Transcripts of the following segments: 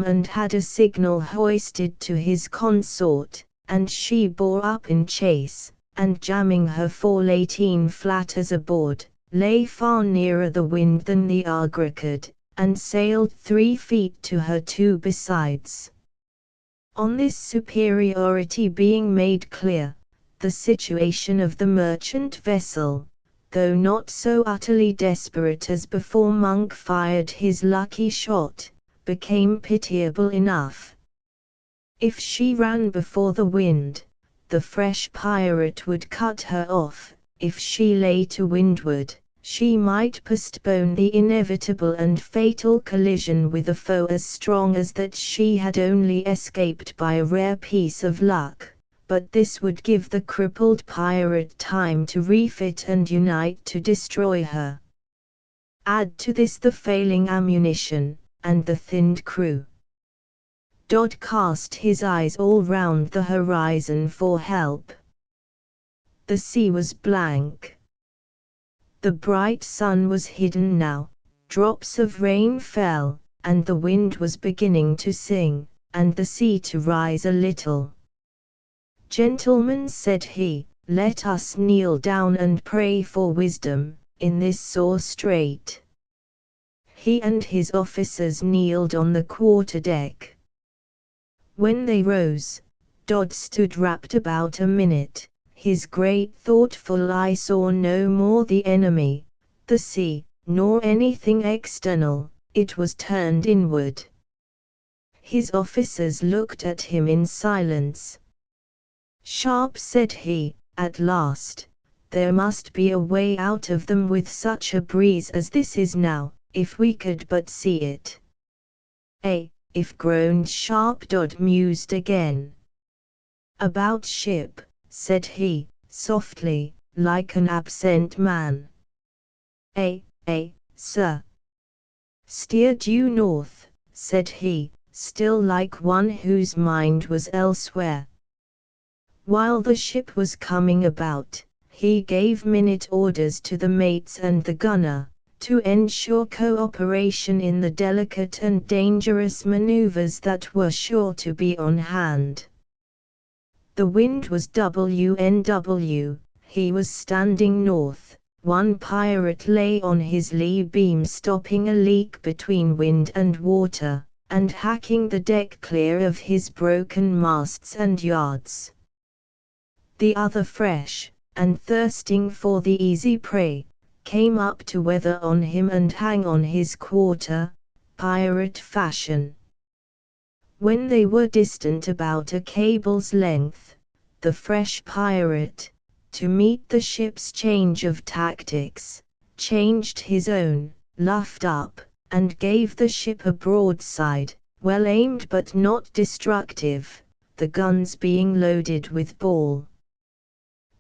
and had a signal hoisted to his consort, and she bore up in chase, and jamming her fore-lateen flat as a board, lay far nearer the wind than the Agra could, and sailed 3 feet to her 2 besides. On this superiority being made clear, the situation of the merchant vessel, though not so utterly desperate as before Monk fired his lucky shot, became pitiable enough. If she ran before the wind, the fresh pirate would cut her off; if she lay to windward, she might postpone the inevitable and fatal collision with a foe as strong as that she had only escaped by a rare piece of luck, but this would give the crippled pirate time to refit and unite to destroy her. Add to this the failing ammunition, and the thinned crew. Dodd cast his eyes all round the horizon for help. The sea was blank. The bright sun was hidden now, drops of rain fell, and the wind was beginning to sing, and the sea to rise a little. "Gentlemen," said he, "let us kneel down and pray for wisdom, in this sore strait." He and his officers kneeled on the quarter-deck. When they rose, Dodd stood rapt about a minute. His great thoughtful eye saw no more the enemy, the sea, nor anything external, it was turned inward. His officers looked at him in silence. "Sharp," said he, at last, "there must be a way out of them with such a breeze as this is now, if we could but see it." If," groaned Sharp. Dodd mused again. "About ship," said he, softly, like an absent man. Sir." "Steer due north," said he, still like one whose mind was elsewhere. While the ship was coming about, he gave minute orders to the mates and the gunner, to ensure co-operation in the delicate and dangerous maneuvers that were sure to be on hand. The wind was WNW, he was standing north, one pirate lay on his lee beam stopping a leak between wind and water, and hacking the deck clear of his broken masts and yards. The other, fresh, and thirsting for the easy prey, came up to weather on him and hang on his quarter, pirate fashion. When they were distant about a cable's length, the fresh pirate, to meet the ship's change of tactics, changed his own, luffed up, and gave the ship a broadside, well aimed but not destructive, the guns being loaded with ball.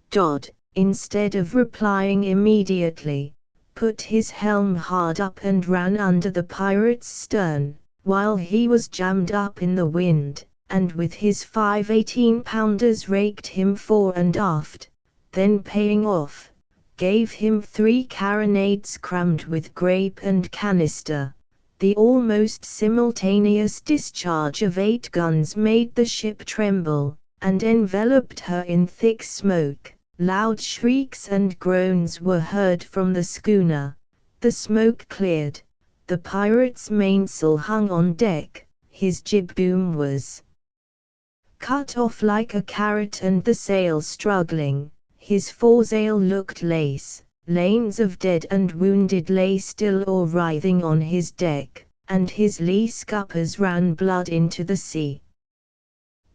Dodd, instead of replying immediately, put his helm hard up and ran under the pirate's stern, while he was jammed up in the wind, and with his 5 18-pounders raked him fore and aft, then paying off, gave him 3 carronades crammed with grape and canister. The almost simultaneous discharge of 8 guns made the ship tremble, and enveloped her in thick smoke. Loud shrieks and groans were heard from the schooner. The smoke cleared. The pirate's mainsail hung on deck, his jib-boom was cut off like a carrot and the sail struggling. His foresail looked lace. Lanes of dead and wounded lay still or writhing on his deck, and his lee scuppers ran blood into the sea.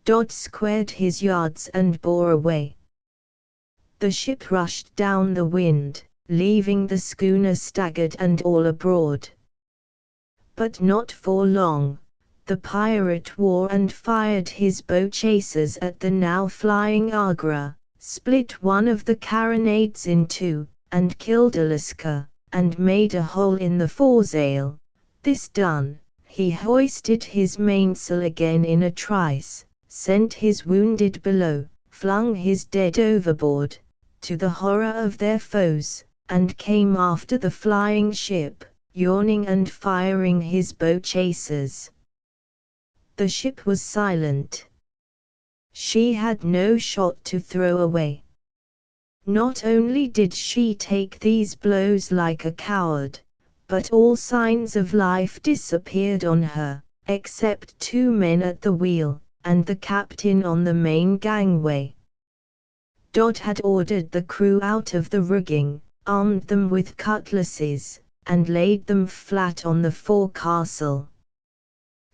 Dodd squared his yards and bore away. The ship rushed down the wind, leaving the schooner staggered and all abroad. But not for long. The pirate wore and fired his bow chasers at the now flying Agra, split one of the carronades in 2, and killed a lascar, and made a hole in the foresail. This done, he hoisted his mainsail again in a trice, sent his wounded below, flung his dead overboard, to the horror of their foes, and came after the flying ship, yawning and firing his bow chasers. The ship was silent. She had no shot to throw away. Not only did she take these blows like a coward, but all signs of life disappeared on her, except 2 men at the wheel, and the captain on the main gangway. Dodd had ordered the crew out of the rigging, armed them with cutlasses, and laid them flat on the forecastle.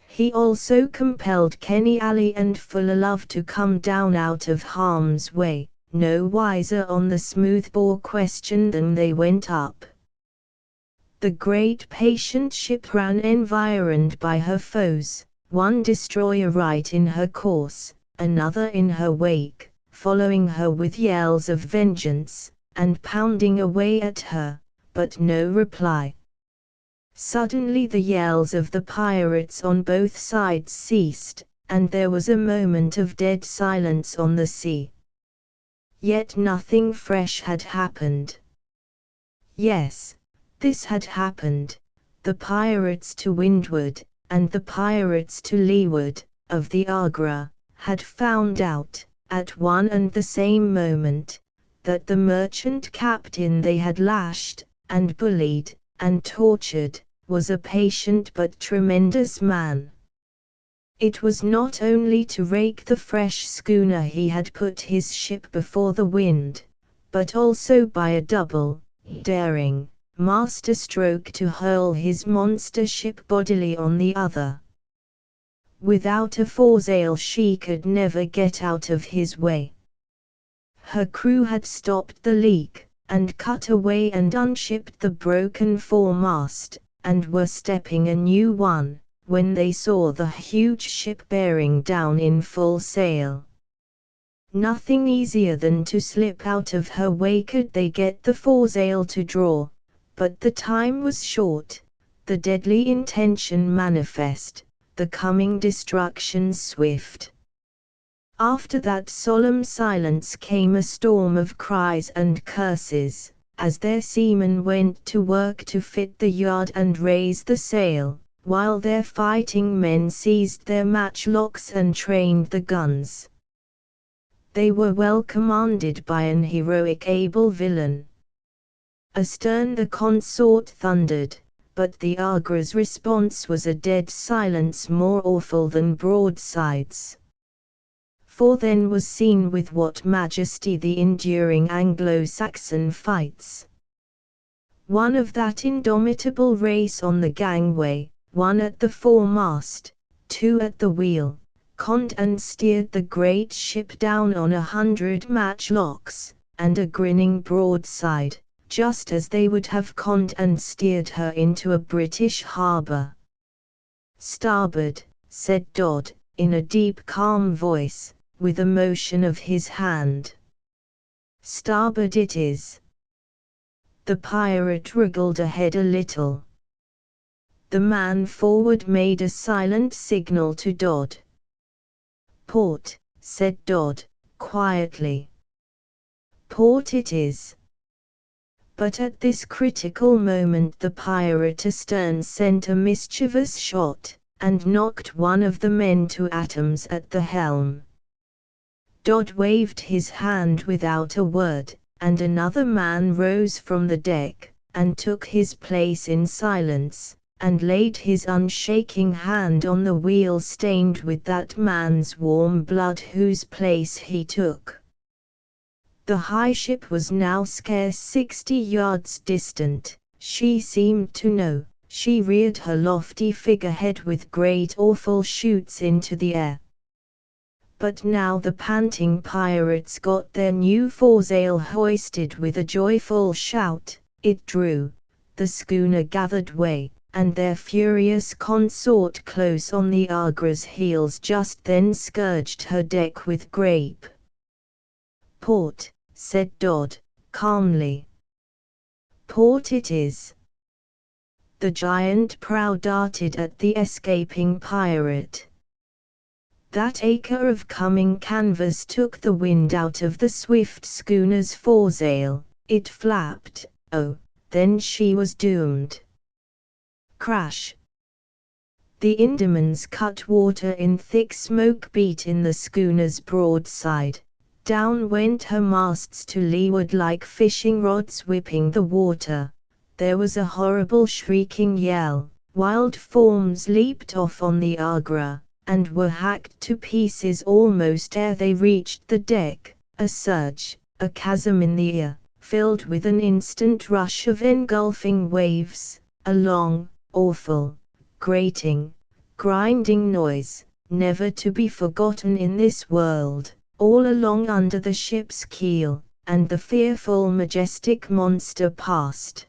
He also compelled Kenny Alley and Fullalove to come down out of harm's way, no wiser on the smoothbore question than they went up. The great patient ship ran environed by her foes, one destroyer right in her course, another in her wake, following her with yells of vengeance, and pounding away at her, but no reply. Suddenly the yells of the pirates on both sides ceased, and there was a moment of dead silence on the sea. Yet nothing fresh had happened. Yes, this had happened. The pirates to windward, and the pirates to leeward, of the Agra, had found out, at one and the same moment, that the merchant captain they had lashed, and bullied, and tortured, was a patient but tremendous man. It was not only to rake the fresh schooner he had put his ship before the wind, but also by a double, daring, master stroke to hurl his monster ship bodily on the other. Without a foresail she could never get out of his way. Her crew had stopped the leak, and cut away and unshipped the broken foremast, and were stepping a new one, when they saw the huge ship bearing down in full sail. Nothing easier than to slip out of her way could they get the foresail to draw, but the time was short, the deadly intention manifest, the coming destruction swift. After that solemn silence came a storm of cries and curses, as their seamen went to work to fit the yard and raise the sail, while their fighting men seized their matchlocks and trained the guns. They were well commanded by an heroic able villain. Astern the consort thundered, but the Agra's response was a dead silence more awful than broadsides. For then was seen with what majesty the enduring Anglo-Saxon fights. One of that indomitable race on the gangway, one at the foremast, 2 at the wheel, conned and steered the great ship down on 100 matchlocks, and a grinning broadside, just as they would have conned and steered her into a British harbour. "Starboard," said Dodd, in a deep calm voice, with a motion of his hand. "Starboard it is." The pirate wriggled ahead a little. The man forward made a silent signal to Dodd. "Port," said Dodd, quietly. "Port it is." But at this critical moment the pirate astern sent a mischievous shot, and knocked one of the men to atoms at the helm. Dodd waved his hand without a word, and another man rose from the deck, and took his place in silence, and laid his unshaking hand on the wheel stained with that man's warm blood whose place he took. The high ship was now scarce 60 yards distant. She seemed to know. She reared her lofty figurehead with great awful shoots into the air. But now the panting pirates got their new foresail hoisted with a joyful shout, it drew, the schooner gathered way, and their furious consort close on the Agra's heels just then scourged her deck with grape. "Port," said Dodd, calmly. "Port it is." The giant prow darted at the escaping pirate. That acre of coming canvas took the wind out of the swift schooner's foresail, it flapped, oh, then she was doomed. Crash! The Indamans cut water in thick smoke beat in the schooner's broadside, down went her masts to leeward like fishing rods whipping the water. There was a horrible shrieking yell, wild forms leaped off on the Agra, and were hacked to pieces almost ere they reached the deck, a surge, a chasm in the ear, filled with an instant rush of engulfing waves, a long, awful, grating, grinding noise, never to be forgotten in this world, all along under the ship's keel, and the fearful majestic monster passed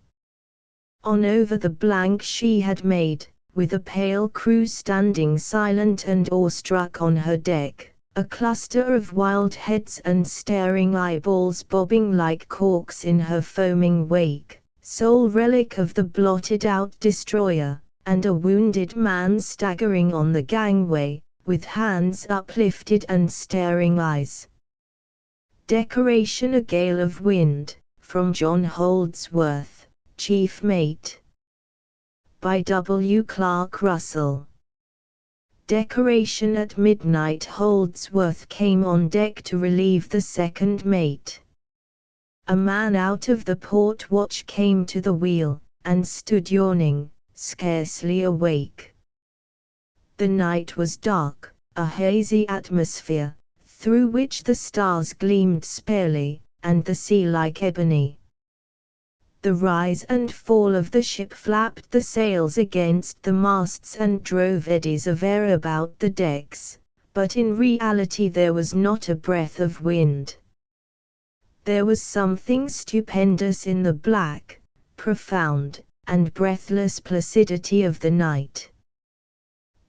on over the blank she had made, with a pale crew standing silent and awestruck on her deck, a cluster of wild heads and staring eyeballs bobbing like corks in her foaming wake, sole relic of the blotted-out destroyer, and a wounded man staggering on the gangway, with hands uplifted and staring eyes. Decoration: A Gale of Wind, from John Holdsworth, Chief Mate. By W. Clark Russell. Decoration: At midnight Holdsworth came on deck to relieve the second mate. A man out of the port watch came to the wheel, and stood yawning, scarcely awake. The night was dark, a hazy atmosphere, through which the stars gleamed sparely, and the sea like ebony. The rise and fall of the ship flapped the sails against the masts and drove eddies of air about the decks, but in reality there was not a breath of wind. There was something stupendous in the black, profound, and breathless placidity of the night.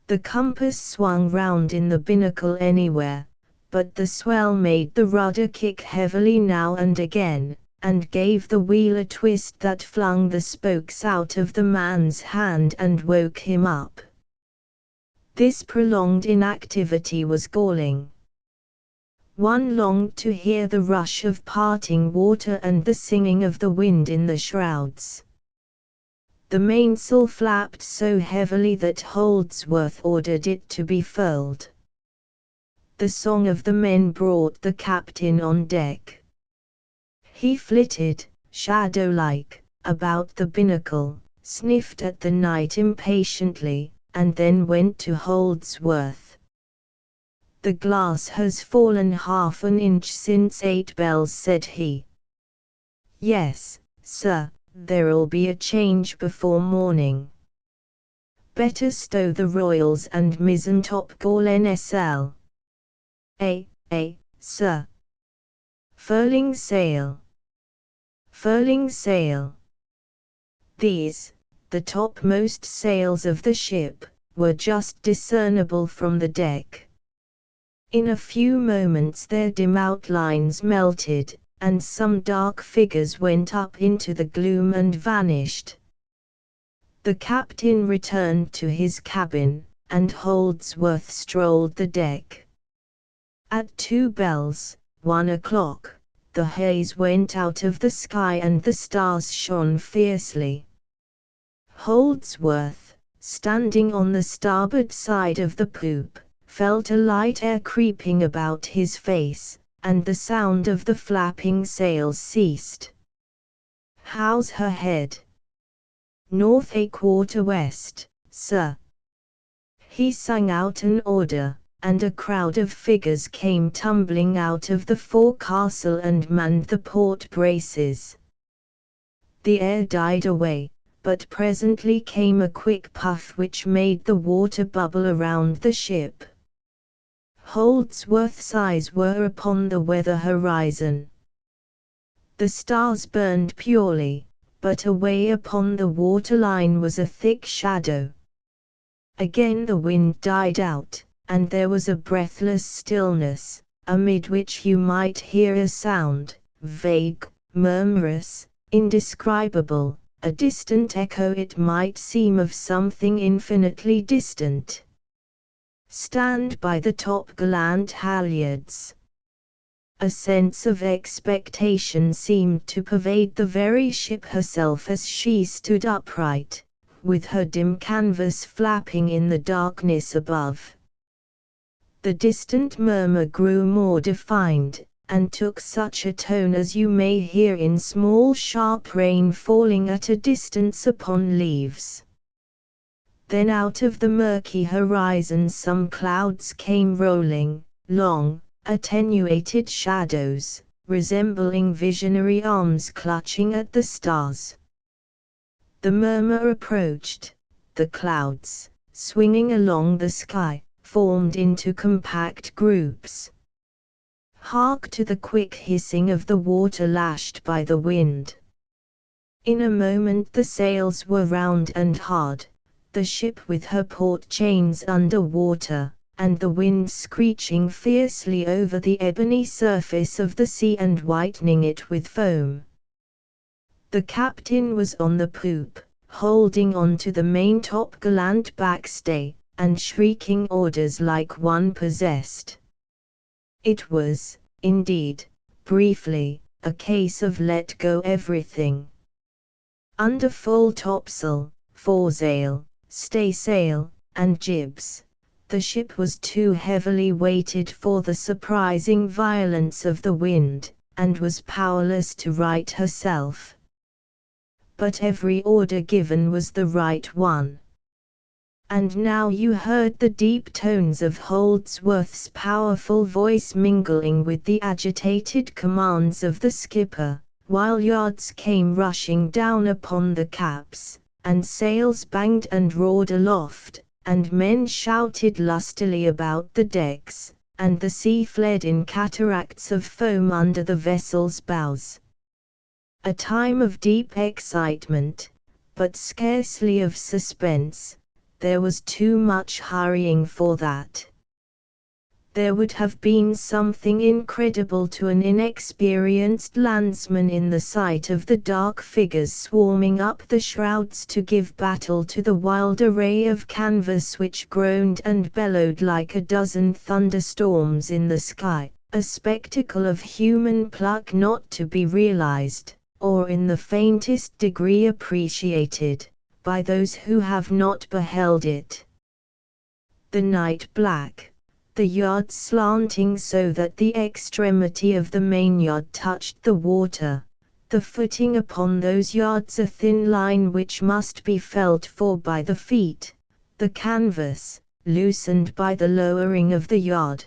The compass swung round in the binnacle anywhere, but the swell made the rudder kick heavily now and again, and gave the wheel a twist that flung the spokes out of the man's hand and woke him up. This prolonged inactivity was galling. One longed to hear the rush of parting water and the singing of the wind in the shrouds. The mainsail flapped so heavily that Holdsworth ordered it to be furled. The song of the men brought the captain on deck. He flitted, shadow-like, about the binnacle, sniffed at the night impatiently, and then went to Holdsworth. "The glass has fallen half an inch since 8 bells," said he. "Yes, sir, there'll be a change before morning." "Better stow the royals and mizzen-topgalls NSL." Sir." "Furling sail." "Furling sail." These, the topmost sails of the ship, were just discernible from the deck. In a few moments their dim outlines melted, and some dark figures went up into the gloom and vanished. The captain returned to his cabin, and Holdsworth strolled the deck. At 2 bells, 1 o'clock, the haze went out of the sky and the stars shone fiercely. Holdsworth, standing on the starboard side of the poop, felt a light air creeping about his face, and the sound of the flapping sails ceased. "How's her head?" "North a quarter west, sir." He sang out an order, and a crowd of figures came tumbling out of the forecastle and manned the port braces. The air died away, but presently came a quick puff which made the water bubble around the ship. Holdsworth's eyes were upon the weather horizon. The stars burned purely, but away upon the waterline was a thick shadow. Again the wind died out, and there was a breathless stillness, amid which you might hear a sound, vague, murmurous, indescribable, a distant echo it might seem of something infinitely distant. "Stand by the topgallant halyards." A sense of expectation seemed to pervade the very ship herself as she stood upright, with her dim canvas flapping in the darkness above. The distant murmur grew more defined, and took such a tone as you may hear in small sharp rain falling at a distance upon leaves. Then out of the murky horizon some clouds came rolling, long, attenuated shadows, resembling visionary arms clutching at the stars. The murmur approached. The clouds, swinging along the sky, formed into compact groups. Hark to the quick hissing of the water lashed by the wind. In a moment the sails were round and hard, the ship with her port chains under water, and the wind screeching fiercely over the ebony surface of the sea and whitening it with foam. The captain was on the poop, holding on to the main topgallant backstay, and shrieking orders like one possessed. It was, indeed, briefly, a case of let go everything. Under full topsail, foresail, staysail, and jibs, the ship was too heavily weighted for the surprising violence of the wind, and was powerless to right herself. But every order given was the right one. And now you heard the deep tones of Holdsworth's powerful voice mingling with the agitated commands of the skipper, while yards came rushing down upon the caps, and sails banged and roared aloft, and men shouted lustily about the decks, and the sea fled in cataracts of foam under the vessel's bows. A time of deep excitement, but scarcely of suspense. There was too much hurrying for that. There would have been something incredible to an inexperienced landsman in the sight of the dark figures swarming up the shrouds to give battle to the wild array of canvas which groaned and bellowed like a dozen thunderstorms in the sky, a spectacle of human pluck not to be realized, or in the faintest degree appreciated, by those who have not beheld it. The night black, the yards slanting so that the extremity of the mainyard touched the water, the footing upon those yards a thin line which must be felt for by the feet, the canvas, loosened by the lowering of the yard,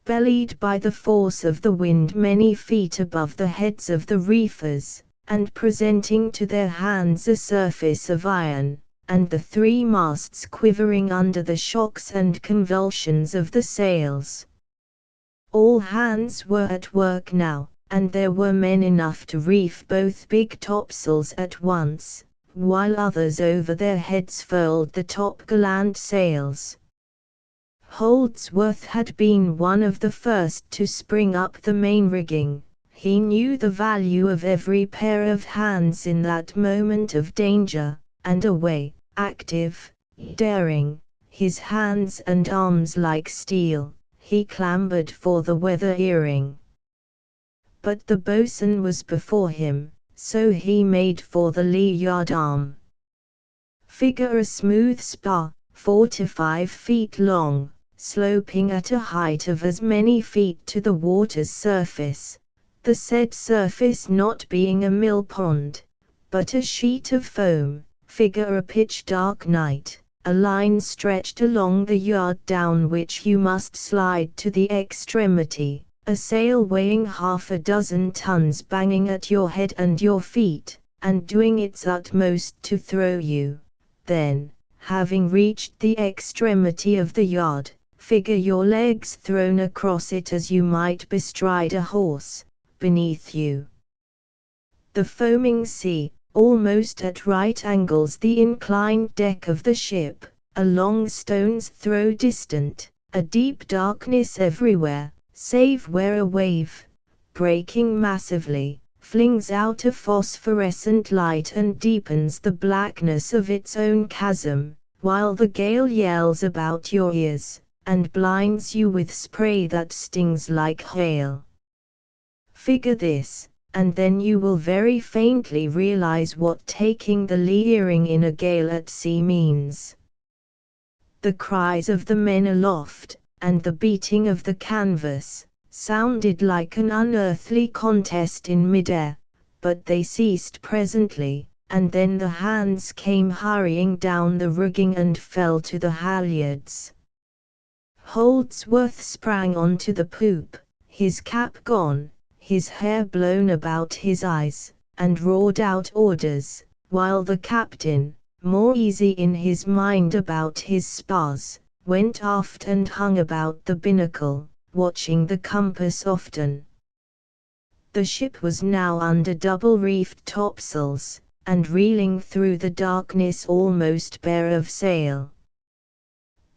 bellied by the force of the wind many feet above the heads of the reefers, and presenting to their hands a surface of iron, and the three masts quivering under the shocks and convulsions of the sails. All hands were at work now, and there were men enough to reef both big topsails at once, while others over their heads furled the topgallant sails. Holdsworth had been one of the first to spring up the main rigging. He knew the value of every pair of hands in that moment of danger, and away, active, daring, his hands and arms like steel, he clambered for the weather earing. But the boatswain was before him, so he made for the lee yard arm. Figure a smooth spar, 4 to 5 feet long, sloping at a height of as many feet to the water's surface, the said surface not being a mill pond, but a sheet of foam. Figure a pitch-dark night, a line stretched along the yard down which you must slide to the extremity, a sail weighing 6 tons banging at your head and your feet, and doing its utmost to throw you. Then, having reached the extremity of the yard, figure your legs thrown across it as you might bestride a horse, beneath you. The foaming sea, almost at right angles the inclined deck of the ship, a long stone's throw distant, a deep darkness everywhere, save where a wave, breaking massively, flings out a phosphorescent light and deepens the blackness of its own chasm, while the gale yells about your ears, and blinds you with spray that stings like hail. Figure this, and then you will very faintly realize what taking the lee earing in a gale at sea means. The cries of the men aloft, and the beating of the canvas, sounded like an unearthly contest in midair, but they ceased presently, and then the hands came hurrying down the rigging and fell to the halyards. Holdsworth sprang onto the poop, his cap gone, his hair blown about his eyes, and roared out orders, while the captain, more easy in his mind about his spars, went aft and hung about the binnacle, watching the compass often. The ship was now under double-reefed topsails, and reeling through the darkness almost bare of sail.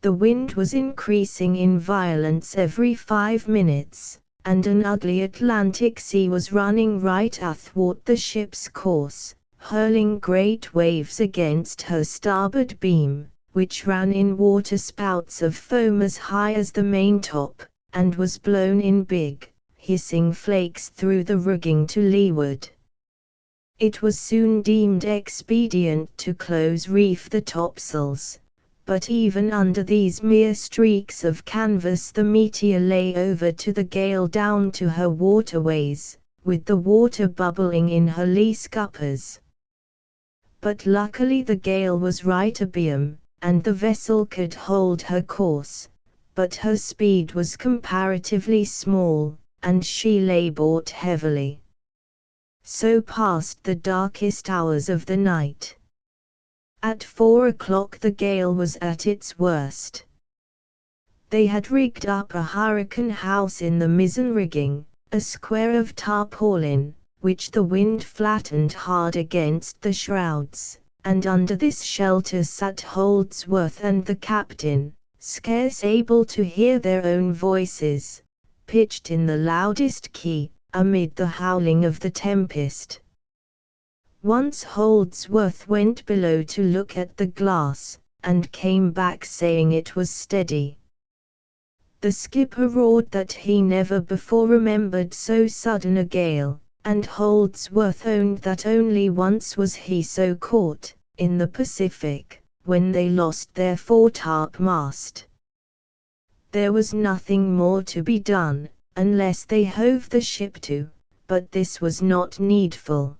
The wind was increasing in violence every 5 minutes, and an ugly Atlantic sea was running right athwart the ship's course, hurling great waves against her starboard beam, which ran in waterspouts of foam as high as the maintop, and was blown in big, hissing flakes through the rigging to leeward. It was soon deemed expedient to close-reef the topsails, but even under these mere streaks of canvas the Meteor lay over to the gale down to her waterways, with the water bubbling in her lee scuppers. But luckily the gale was right abeam, and the vessel could hold her course, but her speed was comparatively small, and she labored heavily. So passed the darkest hours of the night. At 4 o'clock the gale was at its worst. They had rigged up a hurricane house in the mizzen rigging, a square of tarpaulin, which the wind flattened hard against the shrouds, and under this shelter sat Holdsworth and the captain, scarce able to hear their own voices, pitched in the loudest key, amid the howling of the tempest. Once Holdsworth went below to look at the glass, and came back saying it was steady. The skipper roared that he never before remembered so sudden a gale, and Holdsworth owned that only once was he so caught, in the Pacific, when they lost their foretopmast. There was nothing more to be done, unless they hove the ship to, but this was not needful.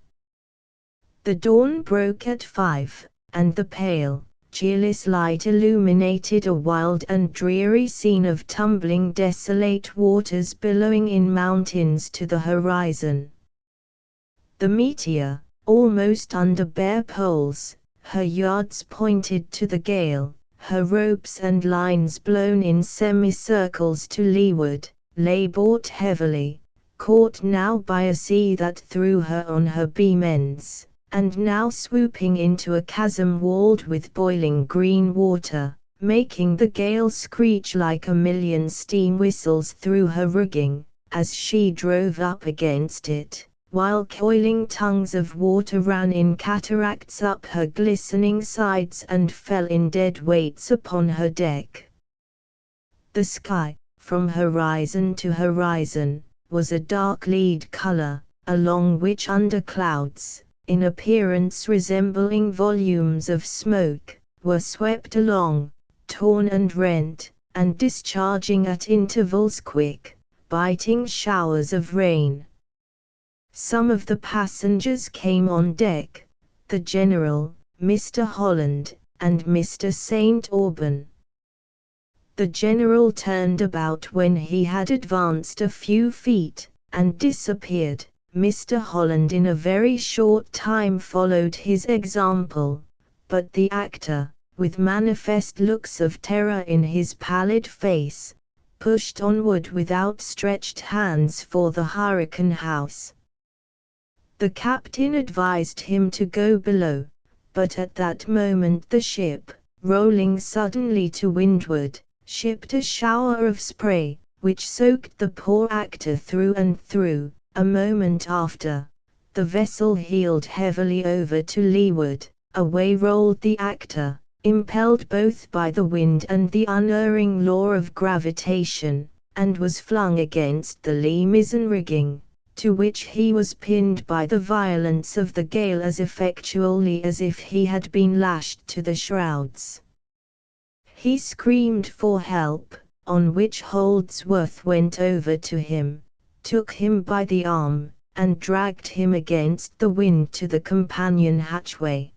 The dawn broke at 5, and the pale, cheerless light illuminated a wild and dreary scene of tumbling desolate waters billowing in mountains to the horizon. The Meteor, almost under bare poles, her yards pointed to the gale, her ropes and lines blown in semicircles to leeward, labored heavily, caught now by a sea that threw her on her beam ends, and now swooping into a chasm walled with boiling green water, making the gale screech like a million steam whistles through her rigging, as she drove up against it, while coiling tongues of water ran in cataracts up her glistening sides and fell in dead weights upon her deck. The sky, from horizon to horizon, was a dark lead color, along which under clouds, in appearance resembling volumes of smoke, were swept along, torn and rent, and discharging at intervals quick, biting showers of rain. Some of the passengers came on deck, the General, Mr. Holland, and Mr. St. Aubyn. The General turned about when he had advanced a few feet, and disappeared. Mr. Holland in a very short time followed his example, but the actor, with manifest looks of terror in his pallid face, pushed onward with outstretched hands for the hurricane house. The captain advised him to go below, but at that moment the ship, rolling suddenly to windward, shipped a shower of spray, which soaked the poor actor through and through. A moment after, the vessel heeled heavily over to leeward, away rolled the actor, impelled both by the wind and the unerring law of gravitation, and was flung against the lee mizzen rigging, to which he was pinned by the violence of the gale as effectually as if he had been lashed to the shrouds. He screamed for help, on which Holdsworth went over to him, took him by the arm, and dragged him against the wind to the companion hatchway.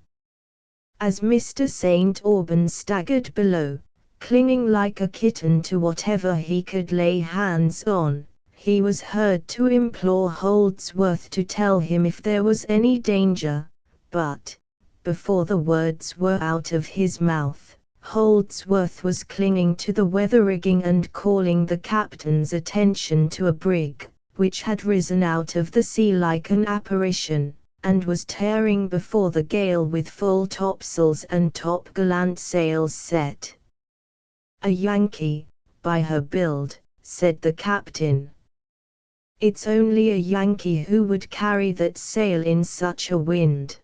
As Mr. St. Aubyn staggered below, clinging like a kitten to whatever he could lay hands on, he was heard to implore Holdsworth to tell him if there was any danger, but, before the words were out of his mouth, Holdsworth was clinging to the weather rigging and calling the captain's attention to a brig, which had risen out of the sea like an apparition, and was tearing before the gale with full topsails and topgallant sails set. "A Yankee, by her build," said the captain. "It's only a Yankee who would carry that sail in such a wind."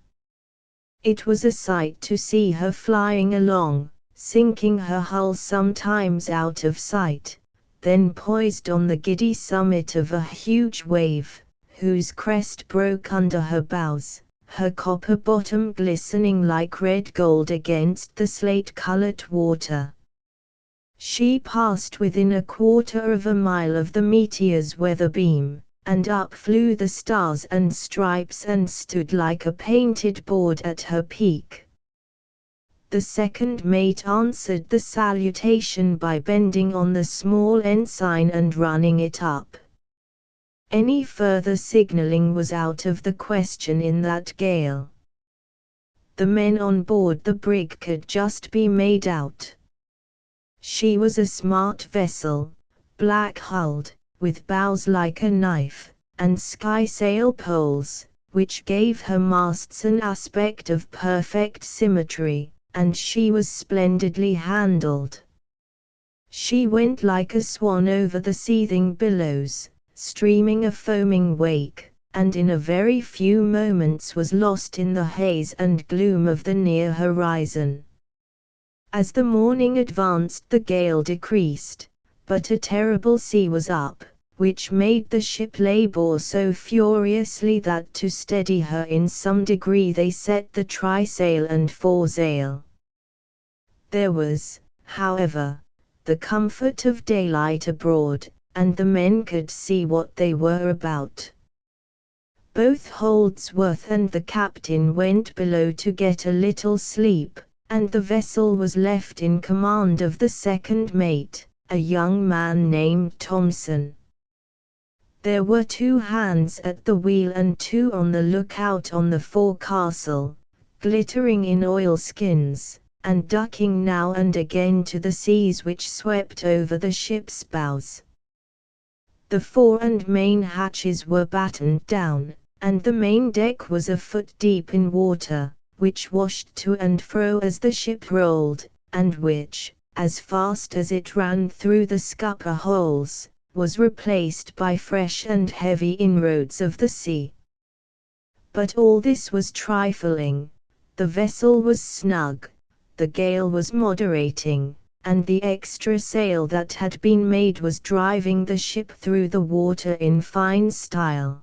It was a sight to see her flying along, sinking her hull sometimes out of sight, then poised on the giddy summit of a huge wave, whose crest broke under her bows, her copper bottom glistening like red gold against the slate-colored water. She passed within a quarter of a mile of the Meteor's weather beam, and up flew the stars and stripes and stood like a painted board at her peak. The second mate answered the salutation by bending on the small ensign and running it up. Any further signalling was out of the question in that gale. The men on board the brig could just be made out. She was a smart vessel, black-hulled, with bows like a knife, and skysail poles, which gave her masts an aspect of perfect symmetry, and she was splendidly handled. She went like a swan over the seething billows, streaming a foaming wake, and in a very few moments was lost in the haze and gloom of the near horizon. As the morning advanced the gale decreased, but a terrible sea was up, which made the ship labour so furiously that to steady her in some degree they set the trysail and foresail. There was, however, the comfort of daylight abroad, and the men could see what they were about. Both Holdsworth and the captain went below to get a little sleep, and the vessel was left in command of the second mate, a young man named Thompson. There were 2 hands at the wheel and 2 on the lookout on the forecastle, glittering in oilskins, and ducking now and again to the seas which swept over the ship's bows. The fore and main hatches were battened down, and the main deck was a foot deep in water, which washed to and fro as the ship rolled, and which, as fast as it ran through the scupper holes, was replaced by fresh and heavy inroads of the sea. But all this was trifling. The vessel was snug, the gale was moderating, and the extra sail that had been made was driving the ship through the water in fine style.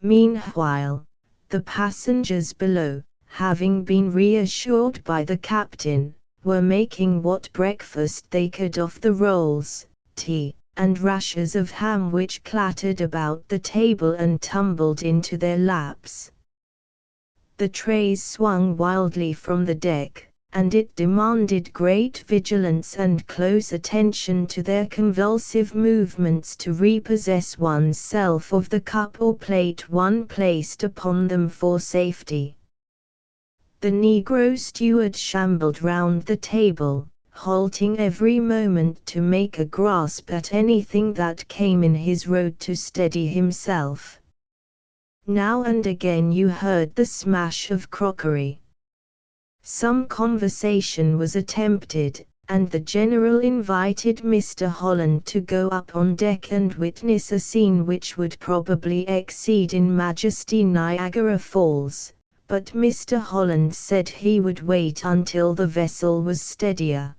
Meanwhile, the passengers below, having been reassured by the captain, were making what breakfast they could off the rolls, tea, and rashers of ham which clattered about the table and tumbled into their laps. The trays swung wildly from the deck, and it demanded great vigilance and close attention to their convulsive movements to repossess one's self of the cup or plate one placed upon them for safety. The negro steward shambled round the table, halting every moment to make a grasp at anything that came in his road to steady himself. Now and again you heard the smash of crockery. Some conversation was attempted, and the General invited Mr. Holland to go up on deck and witness a scene which would probably exceed in majesty Niagara Falls, but Mr. Holland said he would wait until the vessel was steadier.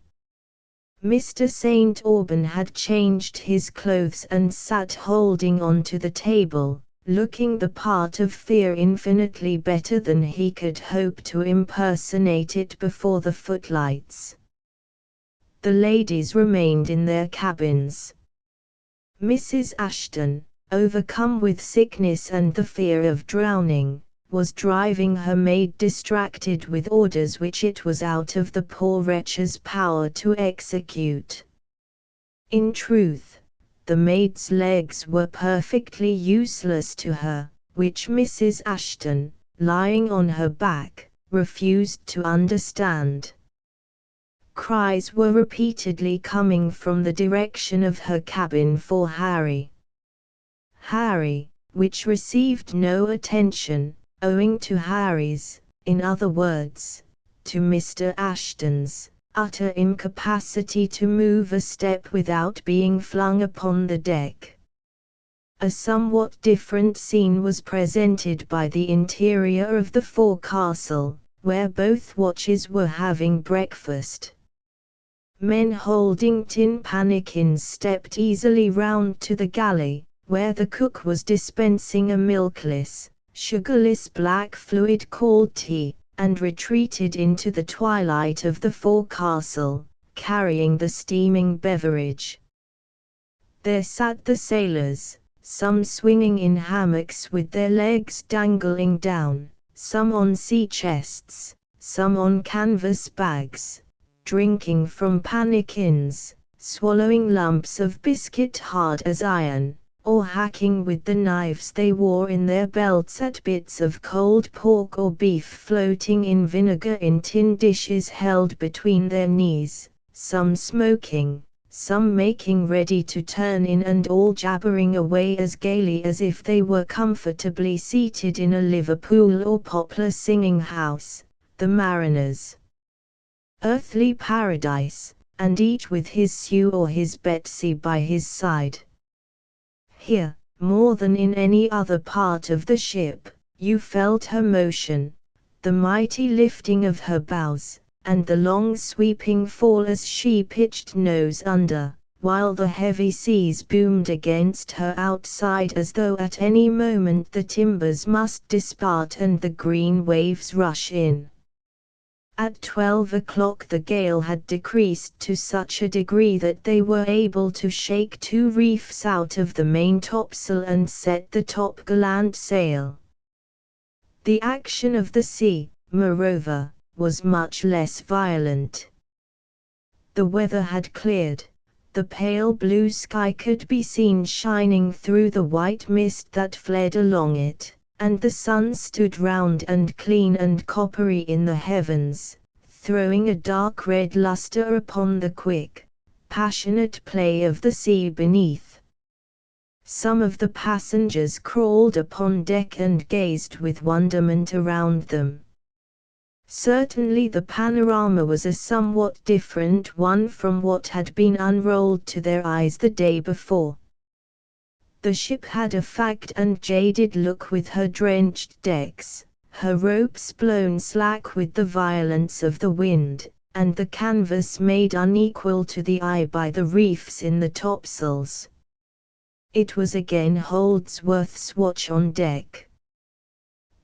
Mr. St. Aubyn had changed his clothes and sat holding on to the table, looking the part of Fear infinitely better than he could hope to impersonate it before the footlights. The ladies remained in their cabins. Mrs. Ashton, overcome with sickness and the fear of drowning, was driving her maid distracted with orders which it was out of the poor wretch's power to execute. In truth, the maid's legs were perfectly useless to her, which Mrs. Ashton, lying on her back, refused to understand. Cries were repeatedly coming from the direction of her cabin for Harry. Harry, which received no attention, owing to Harry's, in other words, to Mr. Ashton's, utter incapacity to move a step without being flung upon the deck. A somewhat different scene was presented by the interior of the forecastle, where both watches were having breakfast. Men holding tin pannikins stepped easily round to the galley, where the cook was dispensing a milkless, sugarless black fluid called tea, and retreated into the twilight of the forecastle, carrying the steaming beverage. There sat the sailors, some swinging in hammocks with their legs dangling down, some on sea chests, some on canvas bags, drinking from pannikins, swallowing lumps of biscuit hard as iron, or hacking with the knives they wore in their belts at bits of cold pork or beef floating in vinegar in tin dishes held between their knees, some smoking, some making ready to turn in, and all jabbering away as gaily as if they were comfortably seated in a Liverpool or Poplar singing house, the mariners' earthly paradise, and each with his Sue or his Betsy by his side. Here, more than in any other part of the ship, you felt her motion, the mighty lifting of her bows, and the long sweeping fall as she pitched nose under, while the heavy seas boomed against her outside as though at any moment the timbers must dispart and the green waves rush in. At 12 o'clock the gale had decreased to such a degree that they were able to shake 2 reefs out of the main topsail and set the topgallant sail. The action of the sea, moreover, was much less violent. The weather had cleared, the pale blue sky could be seen shining through the white mist that fled along it, and the sun stood round and clean and coppery in the heavens, throwing a dark red lustre upon the quick, passionate play of the sea beneath. Some of the passengers crawled upon deck and gazed with wonderment around them. Certainly the panorama was a somewhat different one from what had been unrolled to their eyes the day before. The ship had a fagged and jaded look with her drenched decks, her ropes blown slack with the violence of the wind, and the canvas made unequal to the eye by the reefs in the topsails. It was again Holdsworth's watch on deck.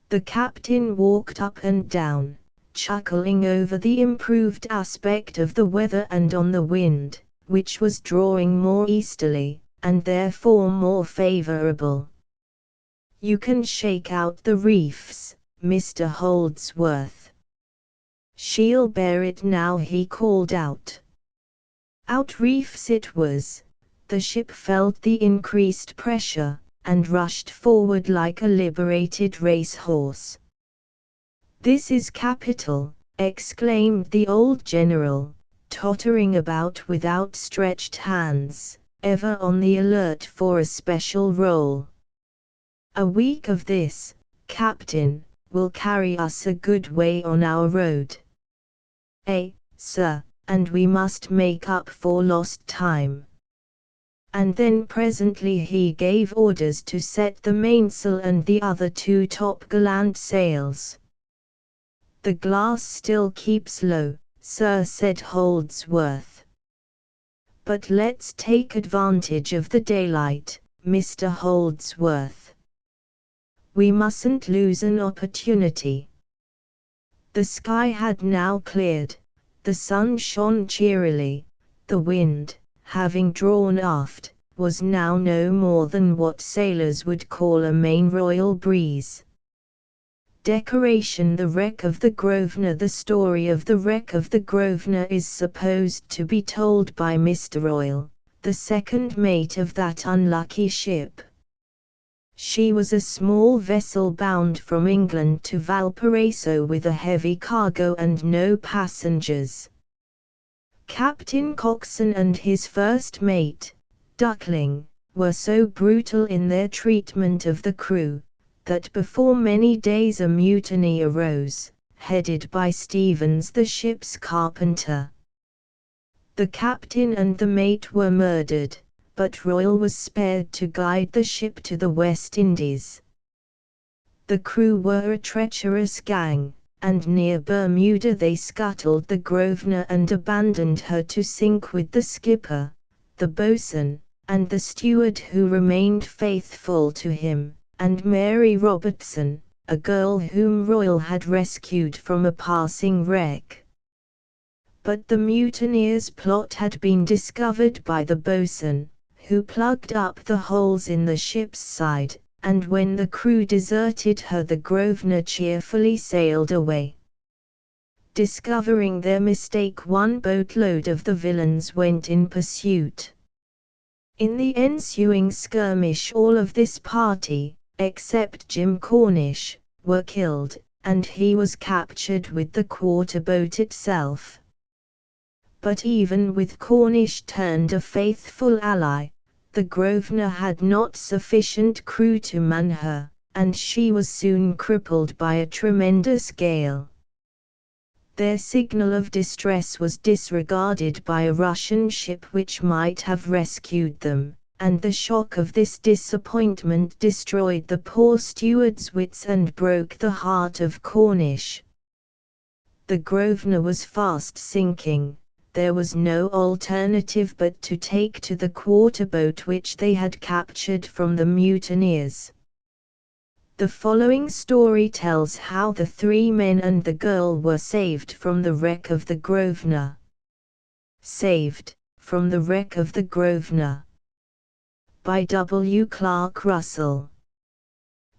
The captain walked up and down, chuckling over the improved aspect of the weather and on the wind, which was drawing more easterly, and therefore more favorable. "You can shake out the reefs, Mr. Holdsworth." "She'll bear it now," he called out. Out reefs it was. The ship felt the increased pressure, and rushed forward like a liberated racehorse. "This is capital," exclaimed the old general, tottering about with outstretched hands, ever on the alert for a special roll. "A week of this, Captain, will carry us a good way on our road." Sir, and we must make up for lost time." And then presently he gave orders to set the mainsail and the other 2 topgallant sails. "The glass still keeps low, sir," said Holdsworth. But let's take advantage of the daylight, Mr. Holdsworth. We mustn't lose an opportunity." The sky had now cleared, the sun shone cheerily, the wind, having drawn aft, was now no more than what sailors would call a main royal breeze. Decoration: the wreck of the Grosvenor. The story of the wreck of the Grosvenor is supposed to be told by Mr. Royle, the second mate of that unlucky ship. She was a small vessel bound from England to Valparaiso with a heavy cargo and no passengers. Captain Coxon and his first mate, Duckling, were so brutal in their treatment of the crew, that before many days a mutiny arose, headed by Stevens, the ship's carpenter. The captain and the mate were murdered, but Royle was spared to guide the ship to the West Indies. The crew were a treacherous gang, and near Bermuda they scuttled the Grosvenor and abandoned her to sink with the skipper, the boatswain, and the steward who remained faithful to him, and Mary Robertson, a girl whom Royle had rescued from a passing wreck. But the mutineers' plot had been discovered by the boatswain, who plugged up the holes in the ship's side, and when the crew deserted her the Grosvenor cheerfully sailed away. Discovering their mistake, one boatload of the villains went in pursuit. In the ensuing skirmish all of this party, except Jim Cornish, were killed, and he was captured with the quarter-boat itself. But even with Cornish turned a faithful ally, the Grosvenor had not sufficient crew to man her, and she was soon crippled by a tremendous gale. Their signal of distress was disregarded by a Russian ship which might have rescued them, and the shock of this disappointment destroyed the poor steward's wits and broke the heart of Cornish. The Grosvenor was fast sinking. There was no alternative but to take to the quarter-boat which they had captured from the mutineers. The following story tells how the 3 men and the girl were saved from the wreck of the Grosvenor. Saved from the wreck of the Grosvenor. By W. Clark Russell.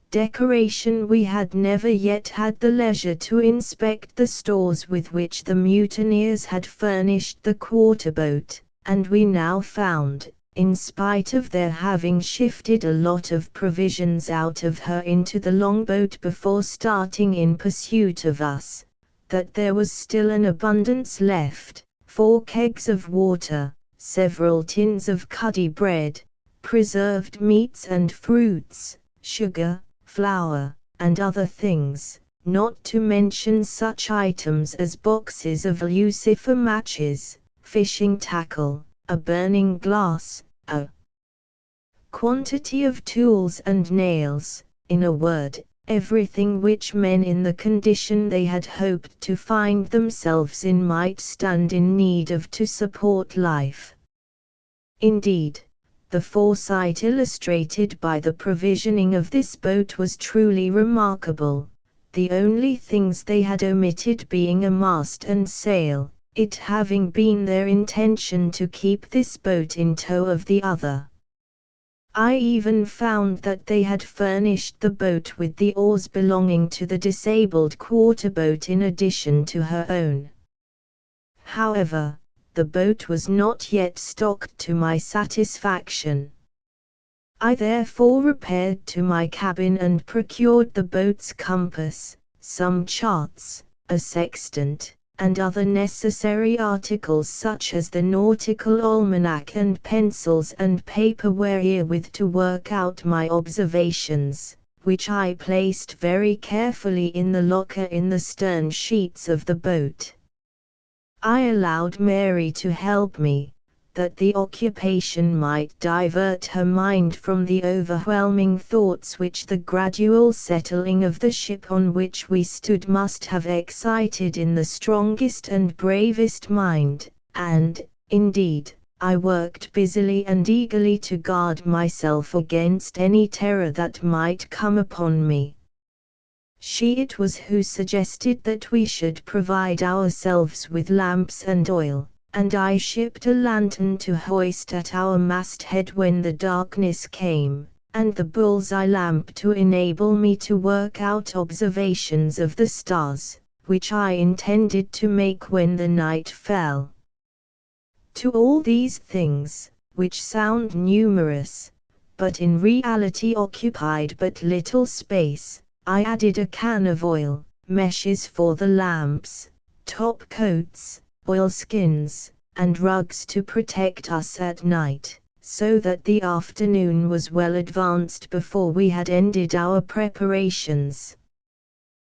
Decoration: we had never yet had the leisure to inspect the stores with which the mutineers had furnished the quarter-boat, and we now found, in spite of their having shifted a lot of provisions out of her into the longboat before starting in pursuit of us, that there was still an abundance left: 4 kegs of water, several tins of cuddy bread, preserved meats and fruits, sugar, flour, and other things, not to mention such items as boxes of lucifer matches, fishing tackle, a burning glass, a quantity of tools and nails, in a word, everything which men in the condition they had hoped to find themselves in might stand in need of to support life. Indeed, the foresight illustrated by the provisioning of this boat was truly remarkable, the only things they had omitted being a mast and sail, it having been their intention to keep this boat in tow of the other. I even found that they had furnished the boat with the oars belonging to the disabled quarter-boat in addition to her own. However, the boat was not yet stocked to my satisfaction. I therefore repaired to my cabin and procured the boat's compass, some charts, a sextant, and other necessary articles such as the nautical almanac and pencils and paper wherewith to work out my observations, which I placed very carefully in the locker in the stern sheets of the boat. I allowed Mary to help me, that the occupation might divert her mind from the overwhelming thoughts which the gradual settling of the ship on which we stood must have excited in the strongest and bravest mind, and, indeed, I worked busily and eagerly to guard myself against any terror that might come upon me. She it was who suggested that we should provide ourselves with lamps and oil, and I shipped a lantern to hoist at our masthead when the darkness came, and the bull's-eye lamp to enable me to work out observations of the stars, which I intended to make when the night fell. To all these things, which sound numerous, but in reality occupied but little space, I added a can of oil, meshes for the lamps, top coats, oilskins, and rugs to protect us at night, so that the afternoon was well advanced before we had ended our preparations.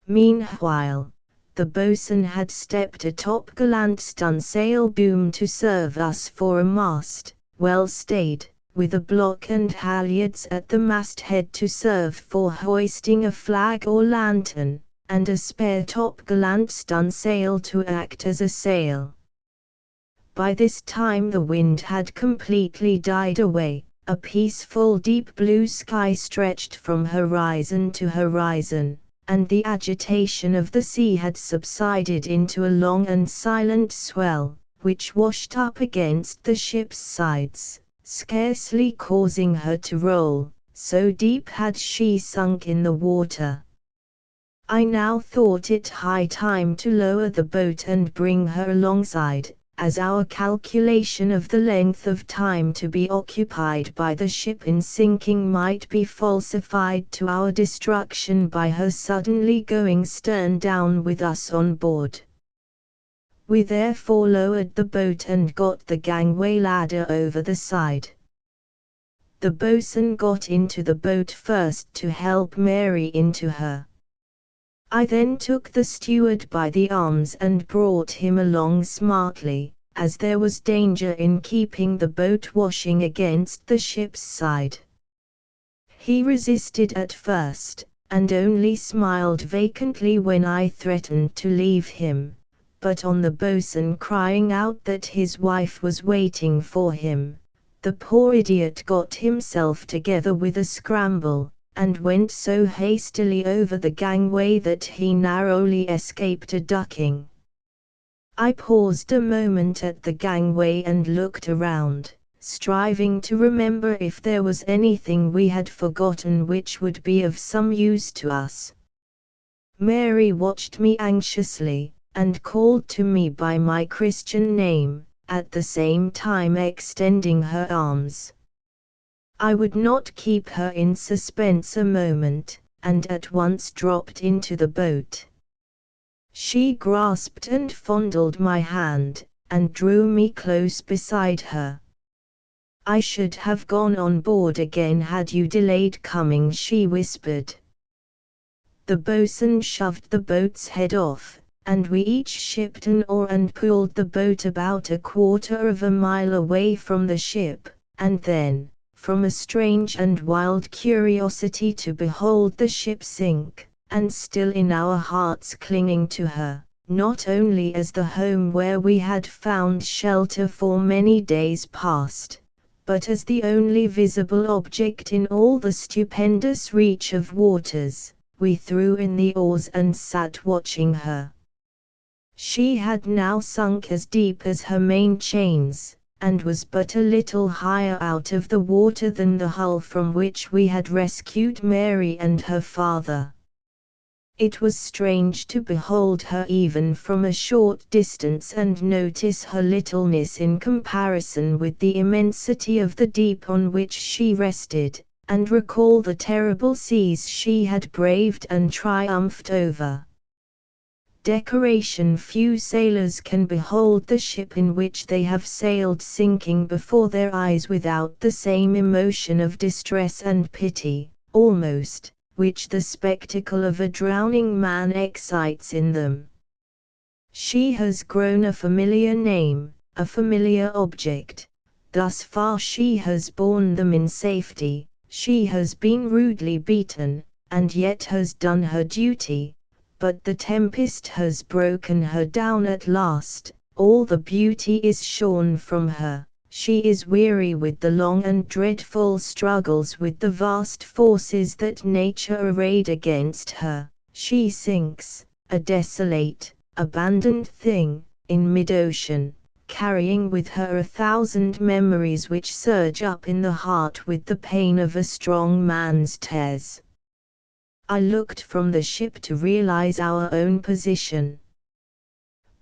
Meanwhile, the boatswain had stepped a topgallant stunsail boom to serve us for a mast, well stayed, with a block and halyards at the masthead to serve for hoisting a flag or lantern, and a spare topgallant stunsail to act as a sail. By this time the wind had completely died away, a peaceful deep blue sky stretched from horizon to horizon, and the agitation of the sea had subsided into a long and silent swell, which washed up against the ship's sides, scarcely causing her to roll, so deep had she sunk in the water. I now thought it high time to lower the boat and bring her alongside, as our calculation of the length of time to be occupied by the ship in sinking might be falsified to our destruction by her suddenly going stern down with us on board. We therefore lowered the boat and got the gangway ladder over the side. The boatswain got into the boat first to help Mary into her. I then took the steward by the arms and brought him along smartly, as there was danger in keeping the boat washing against the ship's side. He resisted at first, and only smiled vacantly when I threatened to leave him, but on the boatswain crying out that his wife was waiting for him, the poor idiot got himself together with a scramble, and went so hastily over the gangway that he narrowly escaped a ducking. I paused a moment at the gangway and looked around, striving to remember if there was anything we had forgotten which would be of some use to us. Mary watched me anxiously, and called to me by my Christian name, at the same time extending her arms. I would not keep her in suspense a moment, and at once dropped into the boat. She grasped and fondled my hand, and drew me close beside her. "I should have gone on board again had you delayed coming," she whispered. The boatswain shoved the boat's head off, and we each shipped an oar and pulled the boat about a quarter of a mile away from the ship, and then, from a strange and wild curiosity to behold the ship sink, and still in our hearts clinging to her, not only as the home where we had found shelter for many days past, but as the only visible object in all the stupendous reach of waters, we threw in the oars and sat watching her. She had now sunk as deep as her main chains, and was but a little higher out of the water than the hull from which we had rescued Mary and her father. It was strange to behold her even from a short distance and notice her littleness in comparison with the immensity of the deep on which she rested, and recall the terrible seas she had braved and triumphed over. Decoration: few sailors can behold the ship in which they have sailed sinking before their eyes without the same emotion of distress and pity, almost, which the spectacle of a drowning man excites in them. She has grown a familiar name, a familiar object. Thus far she has borne them in safety, she has been rudely beaten, and yet has done her duty. But the tempest has broken her down at last, all the beauty is shorn from her, She is weary with the long and dreadful struggles with the vast forces that nature arrayed against her. She sinks, a desolate, abandoned thing, in mid-ocean, carrying with her 1,000 memories which surge up in the heart with the pain of a strong man's tears. I looked from the ship to realize our own position.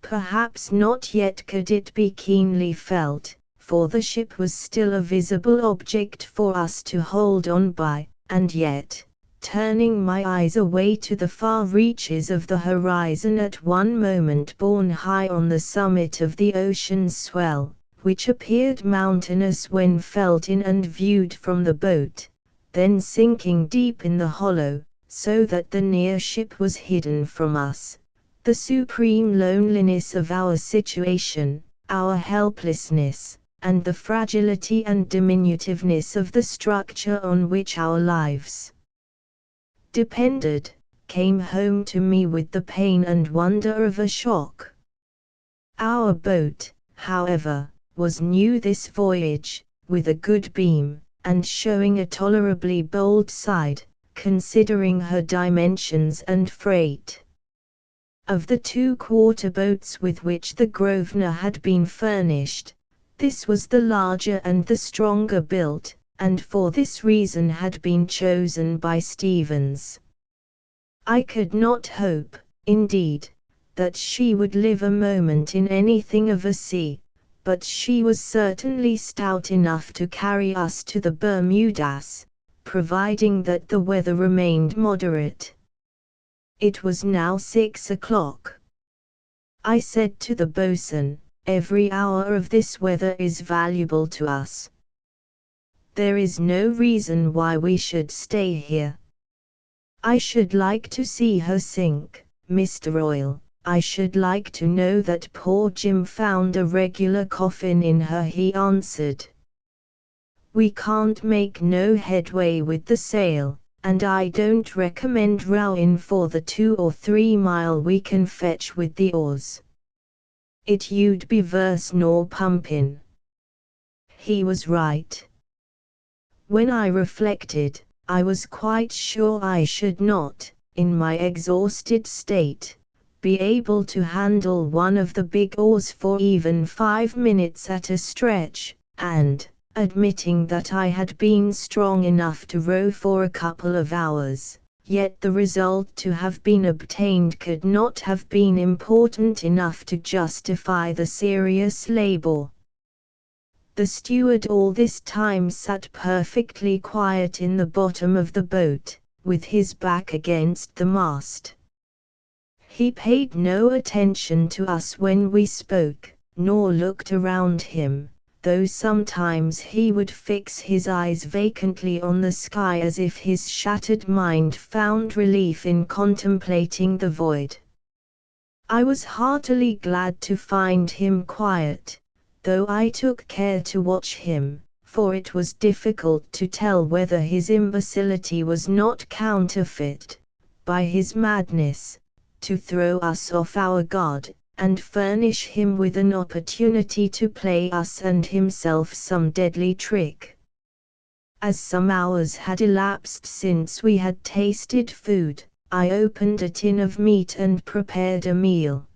Perhaps not yet could it be keenly felt, for the ship was still a visible object for us to hold on by, and yet, turning my eyes away to the far reaches of the horizon at one moment borne high on the summit of the ocean's swell, which appeared mountainous when felt in and viewed from the boat, then sinking deep in the hollow, so that the near ship was hidden from us. The supreme loneliness of our situation, our helplessness, and the fragility and diminutiveness of the structure on which our lives depended, came home to me with the pain and wonder of a shock. Our boat, however, was new this voyage, with a good beam, and showing a tolerably bold side, considering her dimensions and freight. Of the 2 quarter boats with which the Grosvenor had been furnished, this was the larger and the stronger built, and for this reason had been chosen by Stevens. I could not hope, indeed, that she would live a moment in anything of a sea, but she was certainly stout enough to carry us to the Bermudas, providing that the weather remained moderate. It was now 6 o'clock. I said to the boatswain, "Every hour of this weather is valuable to us. There is no reason why we should stay here. I should like to see her sink, Mr. Royle. I should like to know that poor Jim found a regular coffin in her," he answered. "We can't make no headway with the sail, and I don't recommend rowing for the 2 or 3 mile we can fetch with the oars. It you'd be worse nor pumping." He was right. When I reflected, I was quite sure I should not, in my exhausted state, be able to handle one of the big oars for even 5 minutes at a stretch, and, admitting that I had been strong enough to row for a couple of hours, yet the result to have been obtained could not have been important enough to justify the serious labor. The steward all this time sat perfectly quiet in the bottom of the boat, with his back against the mast. He paid no attention to us when we spoke, nor looked around him, though sometimes he would fix his eyes vacantly on the sky as if his shattered mind found relief in contemplating the void. I was heartily glad to find him quiet, though I took care to watch him, for it was difficult to tell whether his imbecility was not counterfeit, by his madness, to throw us off our guard, and furnish him with an opportunity to play us and himself some deadly trick. As some hours had elapsed since we had tasted food, I opened a tin of meat and prepared a meal.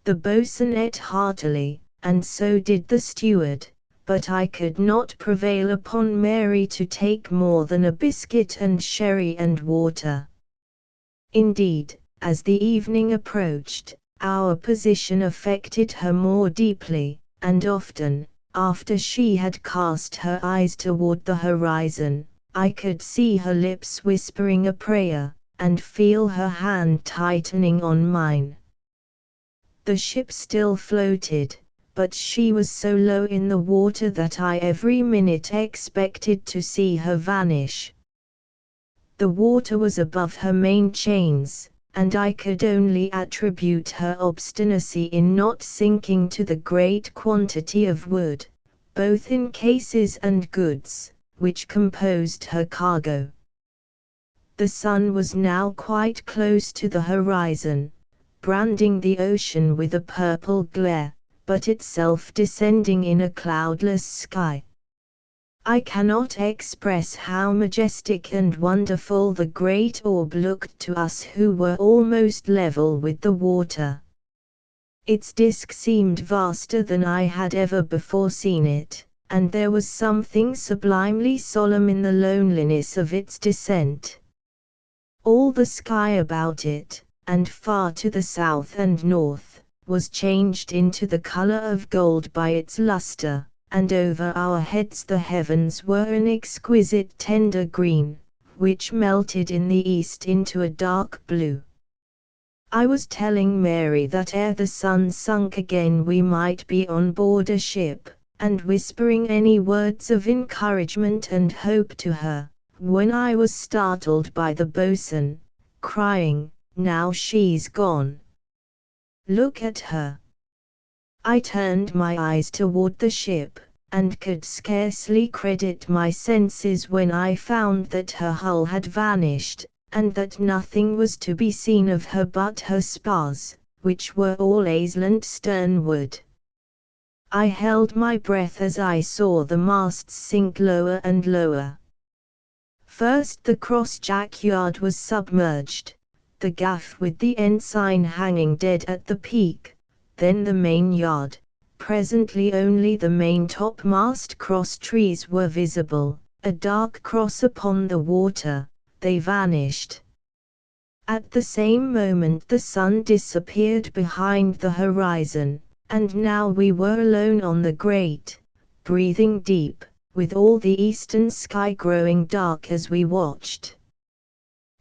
The boatswain ate heartily, and so did the steward, but I could not prevail upon Mary to take more than a biscuit and sherry and water. Indeed, as the evening approached, our position affected her more deeply, and often, after she had cast her eyes toward the horizon, I could see her lips whispering a prayer, and feel her hand tightening on mine. The ship still floated, but she was so low in the water that I every minute expected to see her vanish. The water was above her main chains, and I could only attribute her obstinacy in not sinking to the great quantity of wood, both in cases and goods, which composed her cargo. The sun was now quite close to the horizon, branding the ocean with a purple glare, but itself descending in a cloudless sky. I cannot express how majestic and wonderful the great orb looked to us who were almost level with the water. Its disk seemed vaster than I had ever before seen it, and there was something sublimely solemn in the loneliness of its descent. All the sky about it, and far to the south and north, was changed into the color of gold by its luster, and over our heads the heavens were an exquisite tender green, which melted in the east into a dark blue. I was telling Mary that ere the sun sunk again we might be on board a ship, and whispering any words of encouragement and hope to her, when I was startled by the boatswain, crying, "Now she's gone. Look at her." I turned my eyes toward the ship, and could scarcely credit my senses when I found that her hull had vanished, and that nothing was to be seen of her but her spars, which were all aslant sternward. I held my breath as I saw the masts sink lower and lower. First the cross-jack yard was submerged, the gaff with the ensign hanging dead at the peak, then the main yard. Presently only the main topmast cross trees were visible, a dark cross upon the water. They vanished. At the same moment the sun disappeared behind the horizon, and now we were alone on the grate, breathing deep, with all the eastern sky growing dark as we watched.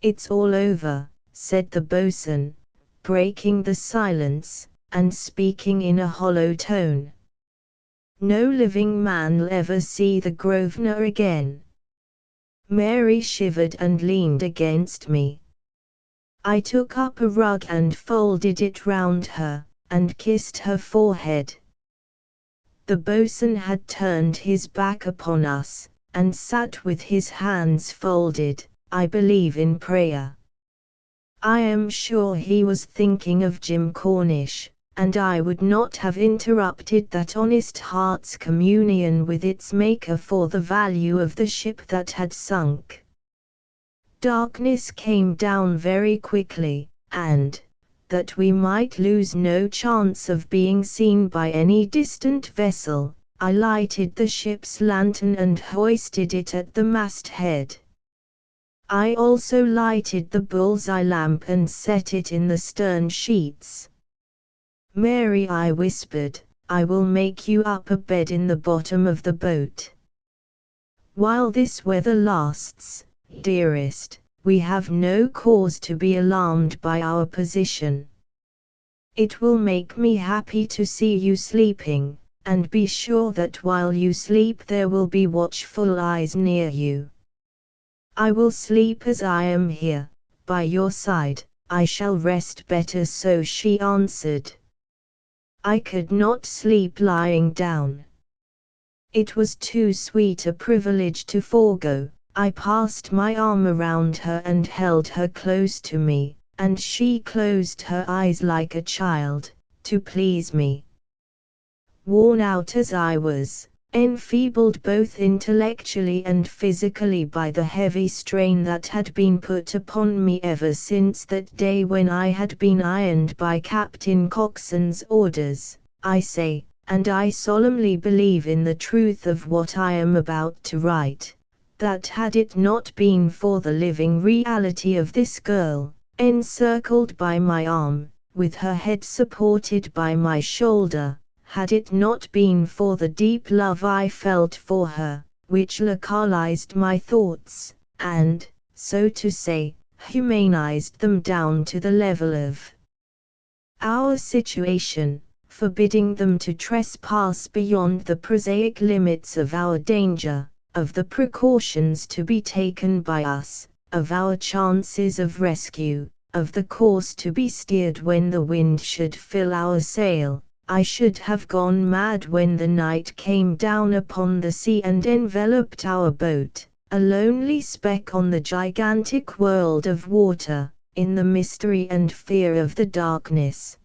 "It's all over," said the boatswain, breaking the silence, and speaking in a hollow tone. "No living man'll ever see the Grosvenor again." Mary shivered and leaned against me. I took up a rug and folded it round her, and kissed her forehead. The boatswain had turned his back upon us, and sat with his hands folded, I believe in prayer. I am sure he was thinking of Jim Cornish, and I would not have interrupted that honest heart's communion with its Maker for the value of the ship that had sunk. Darkness came down very quickly, and, that we might lose no chance of being seen by any distant vessel, I lighted the ship's lantern and hoisted it at the masthead. I also lighted the bull's-eye lamp and set it in the stern sheets. "Mary," I whispered, "I will make you up a bed in the bottom of the boat. While this weather lasts, dearest, we have no cause to be alarmed by our position. It will make me happy to see you sleeping, and be sure that while you sleep there will be watchful eyes near you." "I will sleep as I am here, by your side. I shall rest better so," she answered. I could not sleep lying down. It was too sweet a privilege to forego. I passed my arm around her and held her close to me, and she closed her eyes like a child, to please me. Worn out as I was, enfeebled both intellectually and physically by the heavy strain that had been put upon me ever since that day when I had been ironed by Captain Coxon's orders, I say, and I solemnly believe in the truth of what I am about to write, that had it not been for the living reality of this girl, encircled by my arm, with her head supported by my shoulder, had it not been for the deep love I felt for her, which localized my thoughts, and, so to say, humanized them down to the level of our situation, forbidding them to trespass beyond the prosaic limits of our danger, of the precautions to be taken by us, of our chances of rescue, of the course to be steered when the wind should fill our sail, I should have gone mad when the night came down upon the sea and enveloped our boat, a lonely speck on the gigantic world of water, in the mystery and fear of the darkness.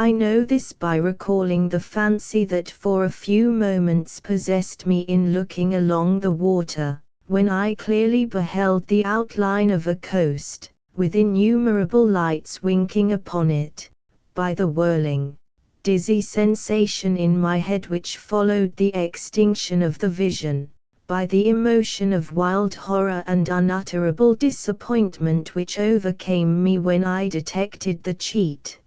I know this by recalling the fancy that for a few moments possessed me in looking along the water, when I clearly beheld the outline of a coast, with innumerable lights winking upon it, by the whirling, dizzy sensation in my head which followed the extinction of the vision, by the emotion of wild horror and unutterable disappointment which overcame me when I detected the cheat.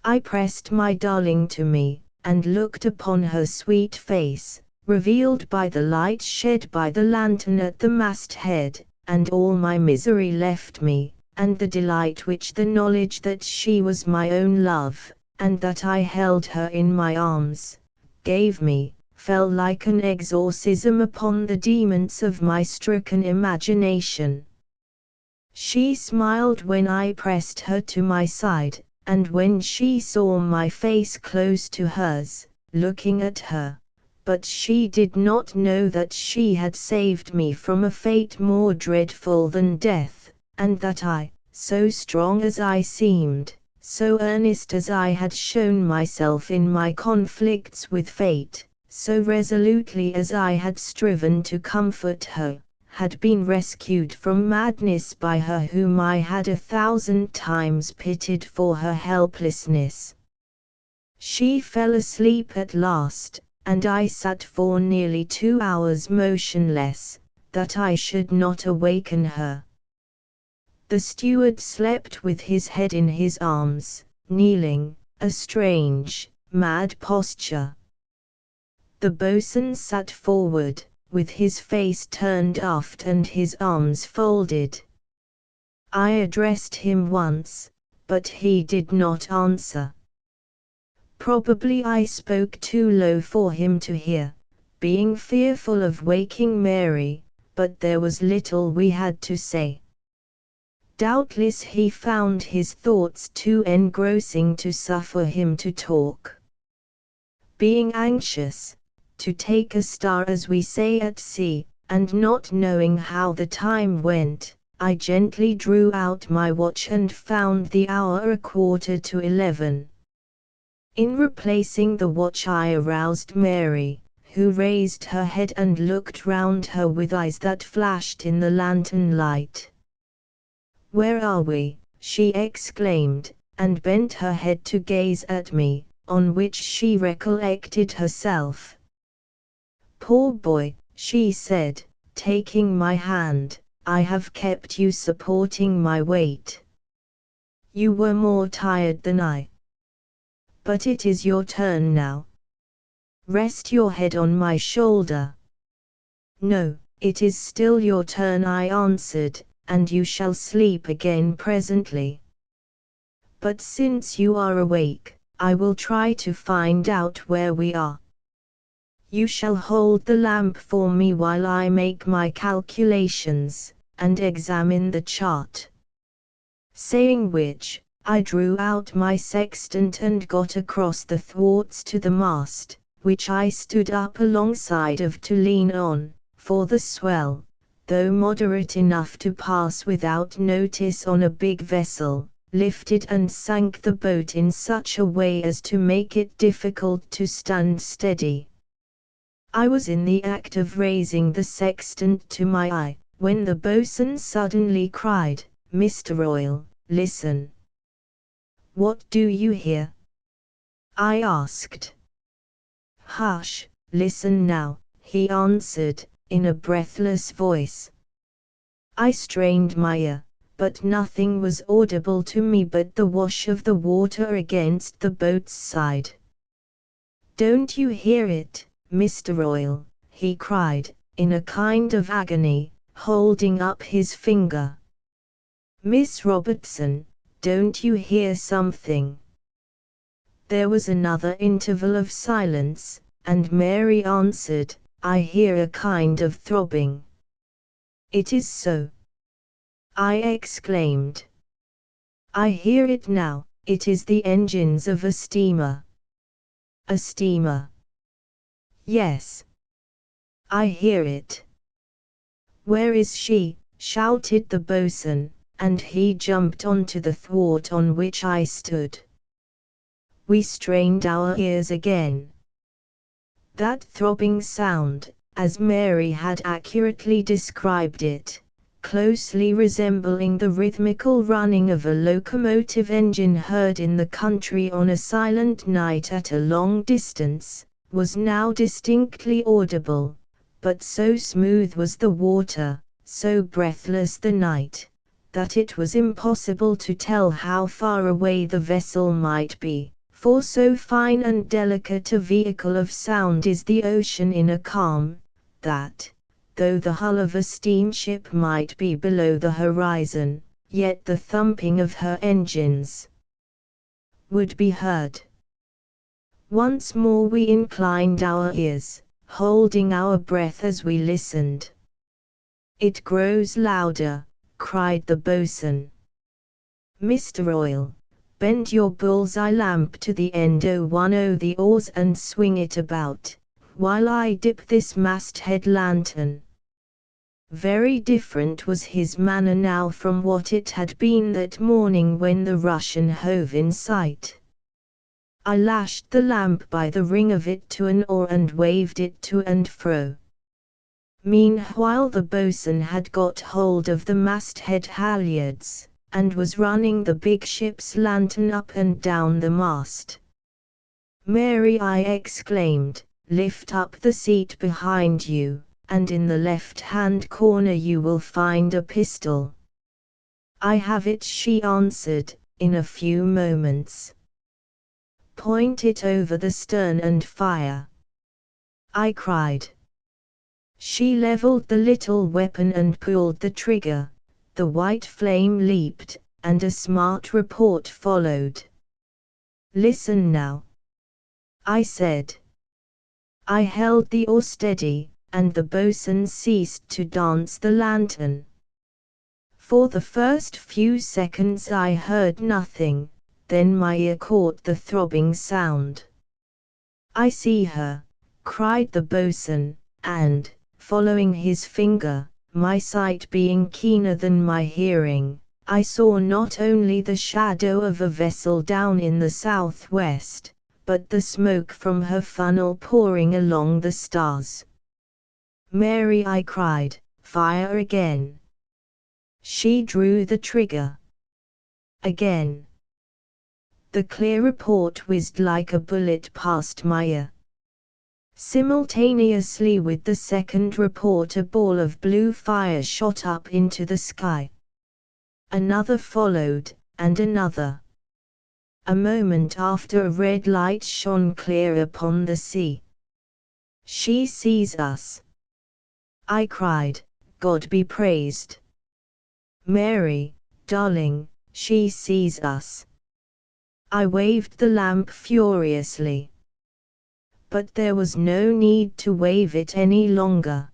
I pressed my darling to me, and looked upon her sweet face, revealed by the light shed by the lantern at the masthead, and all my misery left me, and the delight which the knowledge that she was my own love, and that I held her in my arms, gave me, fell like an exorcism upon the demons of my stricken imagination. She smiled when I pressed her to my side, and when she saw my face close to hers, looking at her, but she did not know that she had saved me from a fate more dreadful than death, and that I, so strong as I seemed, so earnest as I had shown myself in my conflicts with fate, so resolutely as I had striven to comfort her, had been rescued from madness by her whom I had 1,000 times pitied for her helplessness. She fell asleep at last, and I sat for nearly 2 hours motionless, that I should not awaken her. The steward slept with his head in his arms, kneeling, a strange, mad posture. The boatswain sat forward, with his face turned aft and his arms folded. I addressed him once, but he did not answer. Probably I spoke too low for him to hear, being fearful of waking Mary, but there was little we had to say. Doubtless he found his thoughts too engrossing to suffer him to talk. Being anxious to take a star as we say at sea, and not knowing how the time went, I gently drew out my watch and found the hour 11:15. In replacing the watch I aroused Mary, who raised her head and looked round her with eyes that flashed in the lantern light. "Where are we?" she exclaimed, and bent her head to gaze at me, on which she recollected herself. "Poor boy," she said, taking my hand, "I have kept you supporting my weight. You were more tired than I. But it is your turn now. Rest your head on my shoulder." "No, it is still your turn," I answered, "and you shall sleep again presently. But since you are awake, I will try to find out where we are. You shall hold the lamp for me while I make my calculations, and examine the chart." Saying which, I drew out my sextant and got across the thwarts to the mast, which I stood up alongside of to lean on, for the swell, though moderate enough to pass without notice on a big vessel, lifted and sank the boat in such a way as to make it difficult to stand steady. I was in the act of raising the sextant to my eye, when the boatswain suddenly cried, "Mr. Royle, listen." "What do you hear?" I asked. "Hush, listen now," he answered, in a breathless voice. I strained my ear, but nothing was audible to me but the wash of the water against the boat's side. "Don't you hear it, Mr. Royle?" he cried, in a kind of agony, holding up his finger. "Miss Robertson, don't you hear something?" There was another interval of silence, and Mary answered, "I hear a kind of throbbing." "It is so," I exclaimed. "I hear it now, it is the engines of a steamer." "A steamer?" "Yes. I hear it." "Where is she?" shouted the boatswain, and he jumped onto the thwart on which I stood. We strained our ears again. That throbbing sound, as Mary had accurately described it, closely resembling the rhythmical running of a locomotive engine heard in the country on a silent night at a long distance, was now distinctly audible, but so smooth was the water, so breathless the night, that it was impossible to tell how far away the vessel might be, for so fine and delicate a vehicle of sound is the ocean in a calm, that, though the hull of a steamship might be below the horizon, yet the thumping of her engines would be heard. Once more we inclined our ears, holding our breath as we listened. "It grows louder," cried the boatswain. "Mr. Royle, bend your bull's-eye lamp to the end o' one o' the oars and swing it about, while I dip this masthead lantern." Very different was his manner now from what it had been that morning when the Russian hove in sight. I lashed the lamp by the ring of it to an oar and waved it to and fro. Meanwhile the boatswain had got hold of the masthead halyards, and was running the big ship's lantern up and down the mast. "Mary," I exclaimed, "lift up the seat behind you, and in the left-hand corner you will find a pistol." "I have it," she answered, in a few moments. "Point it over the stern and fire," I cried. She leveled the little weapon and pulled the trigger. The white flame leaped, and a smart report followed. "Listen now," I said. I held the oar steady, and the boatswain ceased to dance the lantern. For the first few seconds I heard nothing, then my ear caught the throbbing sound. "I see her," cried the boatswain, and, following his finger, my sight being keener than my hearing, I saw not only the shadow of a vessel down in the southwest, but the smoke from her funnel pouring along the stars. "Mary," I cried, "fire again." She drew the trigger. Again. The clear report whizzed like a bullet past my ear. Simultaneously with the second report a ball of blue fire shot up into the sky. Another followed, and another. A moment after a red light shone clear upon the sea. "She sees us!" I cried, "God be praised!" "Mary, darling, she sees us!" I waved the lamp furiously. But there was no need to wave it any longer.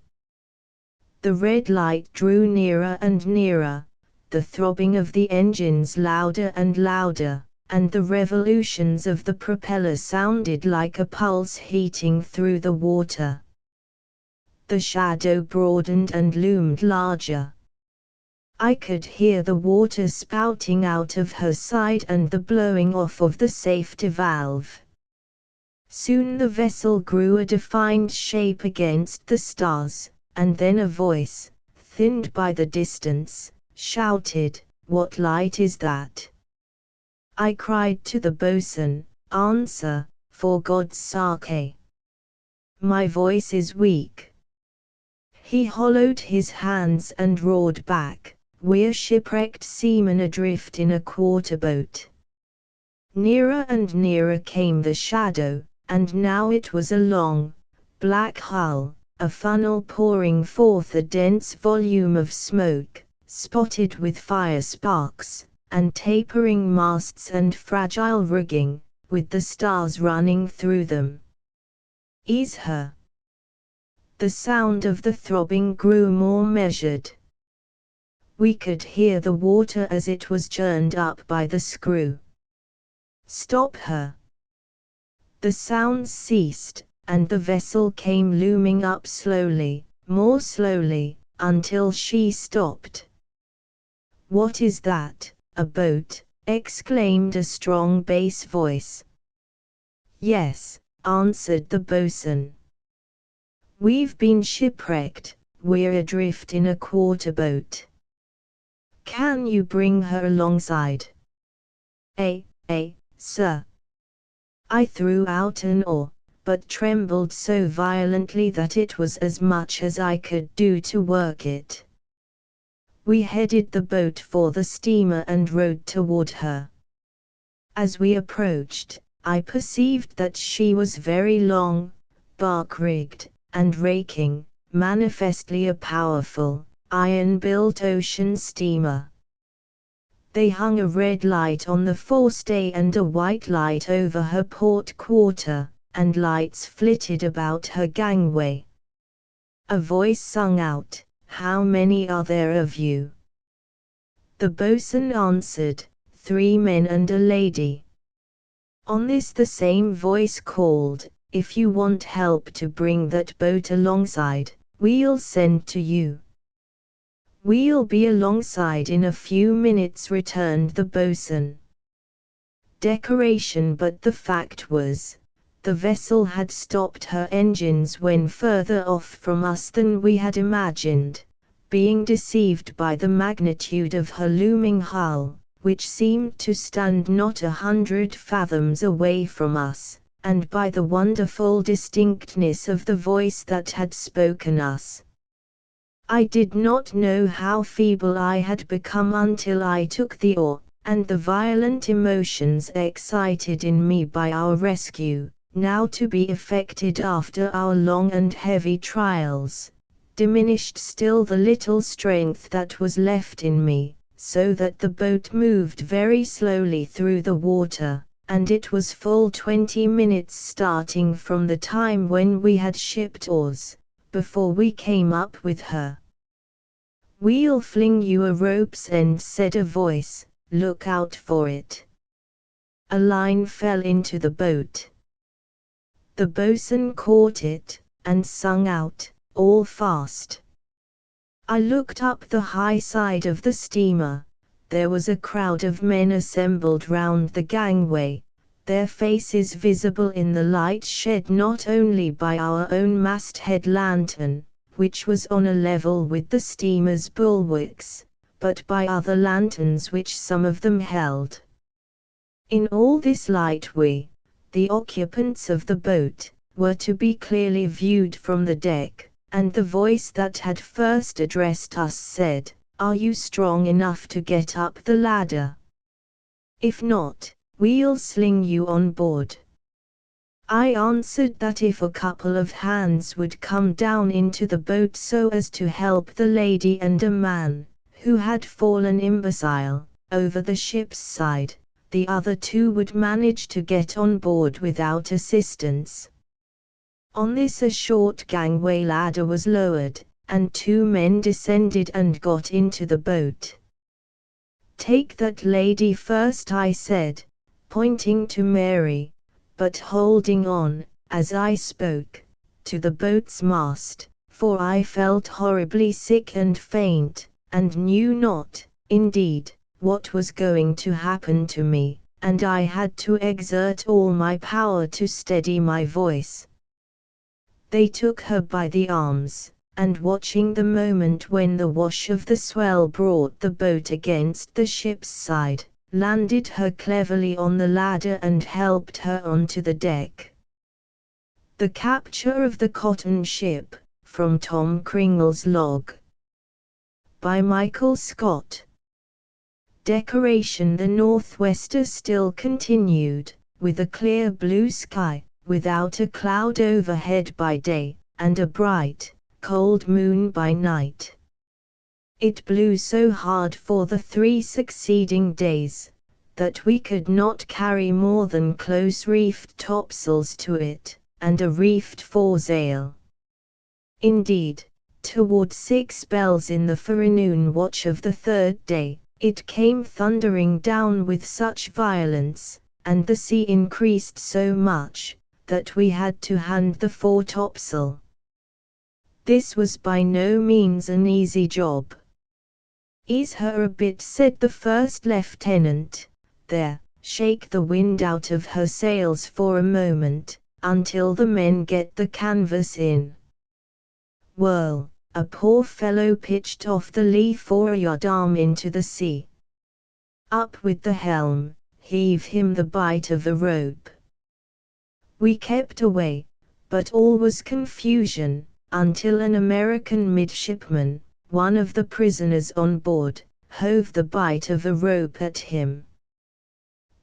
The red light drew nearer and nearer, the throbbing of the engines louder and louder, and the revolutions of the propeller sounded like a pulse heating through the water. The shadow broadened and loomed larger. I could hear the water spouting out of her side and the blowing off of the safety valve. Soon the vessel grew a defined shape against the stars, and then a voice, thinned by the distance, shouted, "What light is that?" I cried to the boatswain, "Answer, for God's sake! My voice is weak." He hollowed his hands and roared back, "We're shipwrecked seamen adrift in a quarter-boat." Nearer and nearer came the shadow, and now it was a long, black hull, a funnel pouring forth a dense volume of smoke, spotted with fire sparks, and tapering masts and fragile rigging, with the stars running through them. "Ease her!" The sound of the throbbing grew more measured. We could hear the water as it was churned up by the screw. "Stop her!" The sounds ceased, and the vessel came looming up slowly, more slowly, until she stopped. "What is that, a boat?" exclaimed a strong bass voice. Yes, answered the boatswain. We've been shipwrecked, we're adrift in a quarter boat. Can you bring her alongside? Sir. I threw out an oar, but trembled so violently that it was as much as I could do to work it. We headed the boat for the steamer and rowed toward her. As we approached, I perceived that she was very long, bark-rigged, and raking, manifestly a powerful, iron-built ocean steamer. They hung a red light on the forestay and a white light over her port quarter, and lights flitted about her gangway. A voice sung out, "How many are there of you?" The boatswain answered, 3 men and a lady. On this the same voice called, "If you want help to bring that boat alongside, we'll send to you." "We'll be alongside in a few minutes," returned the boatswain. Decoration. But the fact was, the vessel had stopped her engines when further off from us than we had imagined, being deceived by the magnitude of her looming hull, which seemed to stand not 100 fathoms away from us, and by the wonderful distinctness of the voice that had spoken us. I did not know how feeble I had become until I took the oar, and the violent emotions excited in me by our rescue, now to be effected after our long and heavy trials, diminished still the little strength that was left in me, so that the boat moved very slowly through the water, and it was full 20 minutes starting from the time when we had shipped oars, before we came up with her. "We'll fling you a rope's end," said a voice, "look out for it." A line fell into the boat. The boatswain caught it, and sung out, "All fast." I looked up the high side of the steamer. There was a crowd of men assembled round the gangway, their faces visible in the light shed not only by our own masthead lantern, which was on a level with the steamer's bulwarks, but by other lanterns which some of them held. In all this light we, the occupants of the boat, were to be clearly viewed from the deck, and the voice that had first addressed us said, "Are you strong enough to get up the ladder? If not, we'll sling you on board." I answered that if a couple of hands would come down into the boat so as to help the lady and a man, who had fallen imbecile, over the ship's side, the other 2 would manage to get on board without assistance. On this a short gangway ladder was lowered, and 2 men descended and got into the boat. "Take that lady first," I said, pointing to Mary, but holding on, as I spoke, to the boat's mast, for I felt horribly sick and faint, and knew not, indeed, what was going to happen to me, and I had to exert all my power to steady my voice. They took her by the arms, and watching the moment when the wash of the swell brought the boat against the ship's side, landed her cleverly on the ladder and helped her onto the deck. The Capture of the Cotton Ship, from Tom Cringle's log. By Michael Scott. Decoration. The northwester still continued, with a clear blue sky, without a cloud overhead by day, and a bright, cold moon by night. It blew so hard for the 3 succeeding days, that we could not carry more than close-reefed topsails to it, and a reefed foresail. Indeed, toward 6 bells in the forenoon watch of the 3rd day, it came thundering down with such violence, and the sea increased so much, that we had to hand the foretopsail. This was by no means an easy job. "Ease her a bit," said the first lieutenant. "There, shake the wind out of her sails for a moment, until the men get the canvas in. Whirl, a poor fellow pitched off the lee foreyard arm into the sea. Up with the helm, heave him the bight of the rope. We kept away, but all was confusion, until an American midshipman, one of the prisoners on board, hove the bight of the rope at him.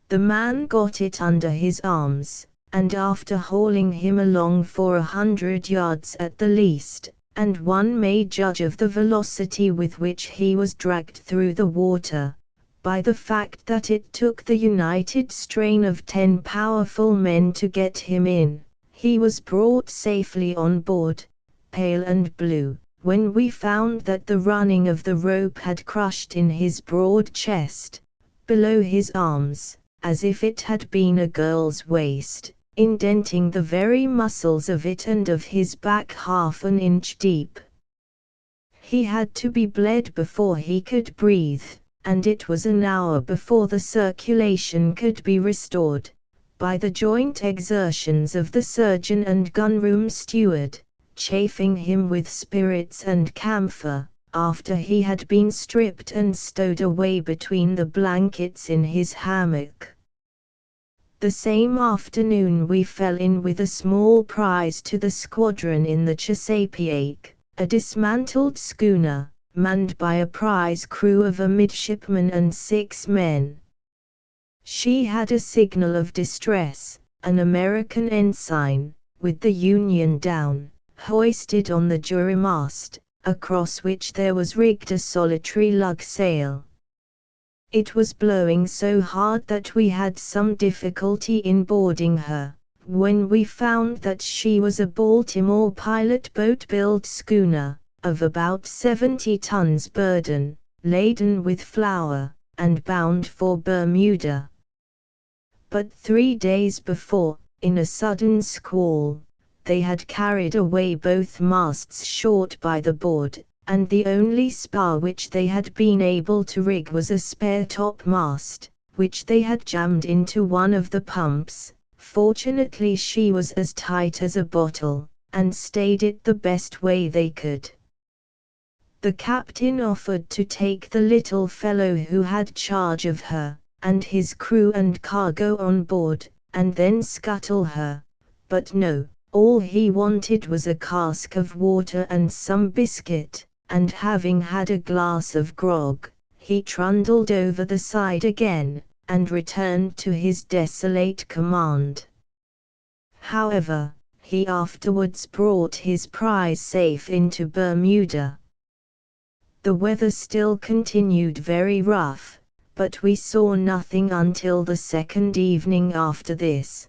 The man got it under his arms, and after hauling him along for 100 yards at the least, and one may judge of the velocity with which he was dragged through the water, by the fact that it took the united strain of 10 powerful men to get him in, he was brought safely on board, pale and blue, when we found that the running of the rope had crushed in his broad chest, below his arms, as if it had been a girl's waist, indenting the very muscles of it and of his back half an inch deep. He had to be bled before he could breathe, and it was an hour before the circulation could be restored, by the joint exertions of the surgeon and gunroom steward, chafing him with spirits and camphor, after he had been stripped and stowed away between the blankets in his hammock. The same afternoon we fell in with a small prize to the squadron in the Chesapeake, a dismantled schooner, manned by a prize crew of a midshipman and 6 men. She had a signal of distress, an American ensign, with the Union down, hoisted on the jurymast, across which there was rigged a solitary lug sail. It was blowing so hard that we had some difficulty in boarding her, when we found that she was a Baltimore pilot boat-built schooner, of about 70 tons burden, laden with flour, and bound for Bermuda. But 3 days before, in a sudden squall, they had carried away both masts short by the board, and the only spar which they had been able to rig was a spare topmast, which they had jammed into one of the pumps. Fortunately she was as tight as a bottle, and stayed it the best way they could. The captain offered to take the little fellow who had charge of her, and his crew and cargo on board, and then scuttle her, but no, all he wanted was a cask of water and some biscuit, and having had a glass of grog, he trundled over the side again, and returned to his desolate command. However, he afterwards brought his prize safe into Bermuda. The weather still continued very rough, but we saw nothing until the second evening after this.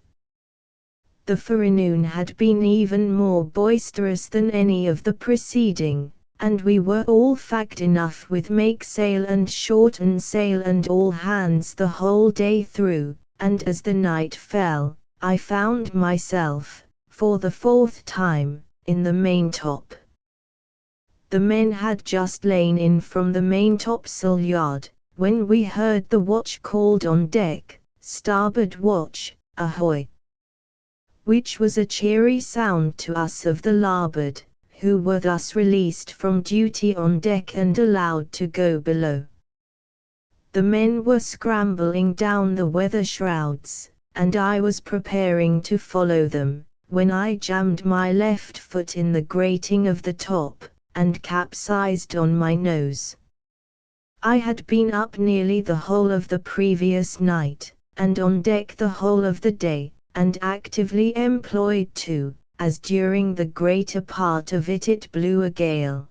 The forenoon had been even more boisterous than any of the preceding, and we were all fagged enough with make-sail and shorten sail and all hands the whole day through, and as the night fell, I found myself, for the 4th time, in the maintop. The men had just lain in from the maintopsail yard, when we heard the watch called on deck, "Starboard watch, ahoy!" which was a cheery sound to us of the larboard, who were thus released from duty on deck and allowed to go below. The men were scrambling down the weather shrouds, and I was preparing to follow them, when I jammed my left foot in the grating of the top, and capsized on my nose. I had been up nearly the whole of the previous night, and on deck the whole of the day, and actively employed too, as during the greater part of it blew a gale.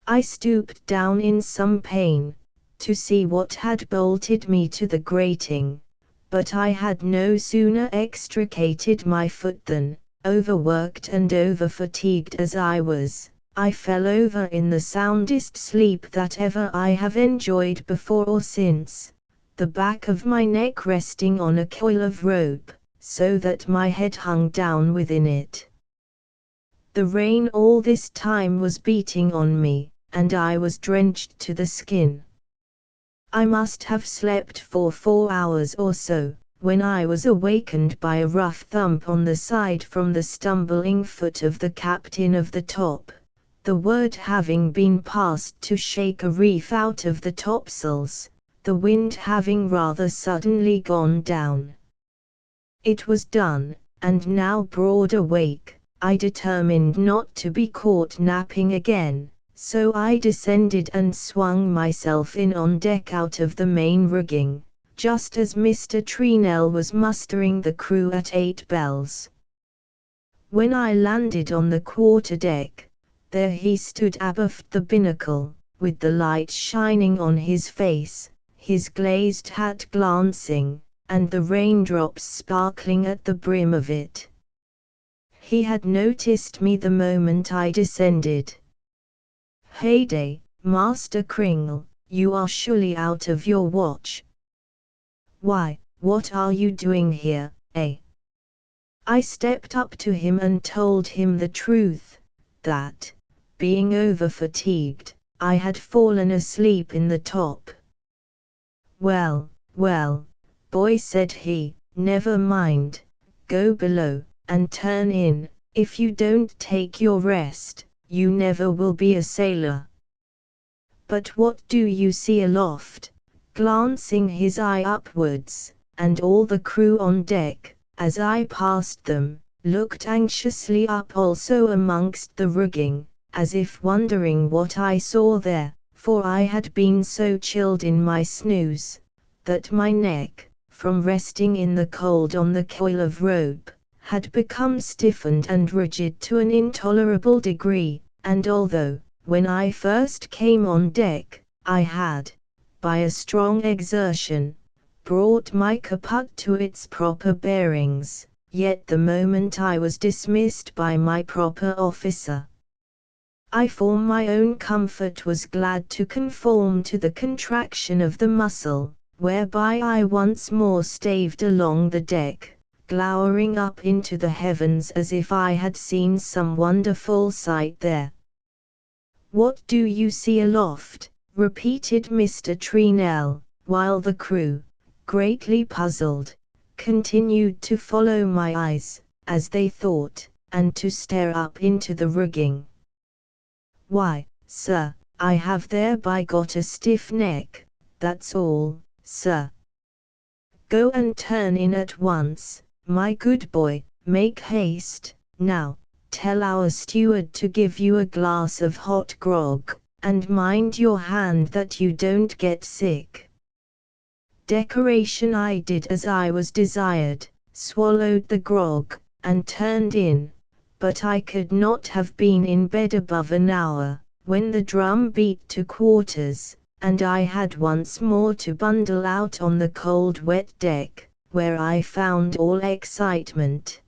I stooped down in some pain, to see what had bolted me to the grating, but I had no sooner extricated my foot than, overworked and over-fatigued as I was, I fell over in the soundest sleep that ever I have enjoyed before or since, the back of my neck resting on a coil of rope, so that my head hung down within it. The rain all this time was beating on me, and I was drenched to the skin. I must have slept for 4 hours or so, when I was awakened by a rough thump on the side from the stumbling foot of the captain of the top, the word having been passed to shake a reef out of the topsails, the wind having rather suddenly gone down. It was done, and now broad awake, I determined not to be caught napping again, so I descended and swung myself in on deck out of the main rigging, just as Mr. Treenell was mustering the crew at 8 bells. When I landed on the quarter-deck, there he stood abaft the binnacle, with the light shining on his face, his glazed hat glancing, and the raindrops sparkling at the brim of it. He had noticed me the moment I descended. "Heyday, Master Kringle, you are surely out of your watch. Why, what are you doing here, eh?" I stepped up to him and told him the truth, that, being over-fatigued, I had fallen asleep in the top. "Well, well, boy," said he, "never mind, go below, and turn in. If you don't take your rest, you never will be a sailor. But what do you see aloft?" glancing his eye upwards, and all the crew on deck, as I passed them, looked anxiously up also amongst the rigging, as if wondering what I saw there, for I had been so chilled in my snooze, that my neck, from resting in the cold on the coil of rope, had become stiffened and rigid to an intolerable degree, and although, when I first came on deck, I had, by a strong exertion, brought my caput to its proper bearings, yet the moment I was dismissed by my proper officer, I for my own comfort was glad to conform to the contraction of the muscle, whereby I once more staved along the deck, glowering up into the heavens as if I had seen some wonderful sight there. "What do you see aloft?" repeated Mr. Treenell, while the crew, greatly puzzled, continued to follow my eyes, as they thought, and to stare up into the rigging. "Why, sir, I have thereby got a stiff neck, that's all, sir." "Go and turn in at once, my good boy, make haste. Now, tell our steward to give you a glass of hot grog, and mind your hand that you don't get sick." Decoration I did as I was desired, swallowed the grog, and turned in, but I could not have been in bed above an hour, when the drum beat to quarters, and I had once more to bundle out on the cold wet deck, where I found all excitement.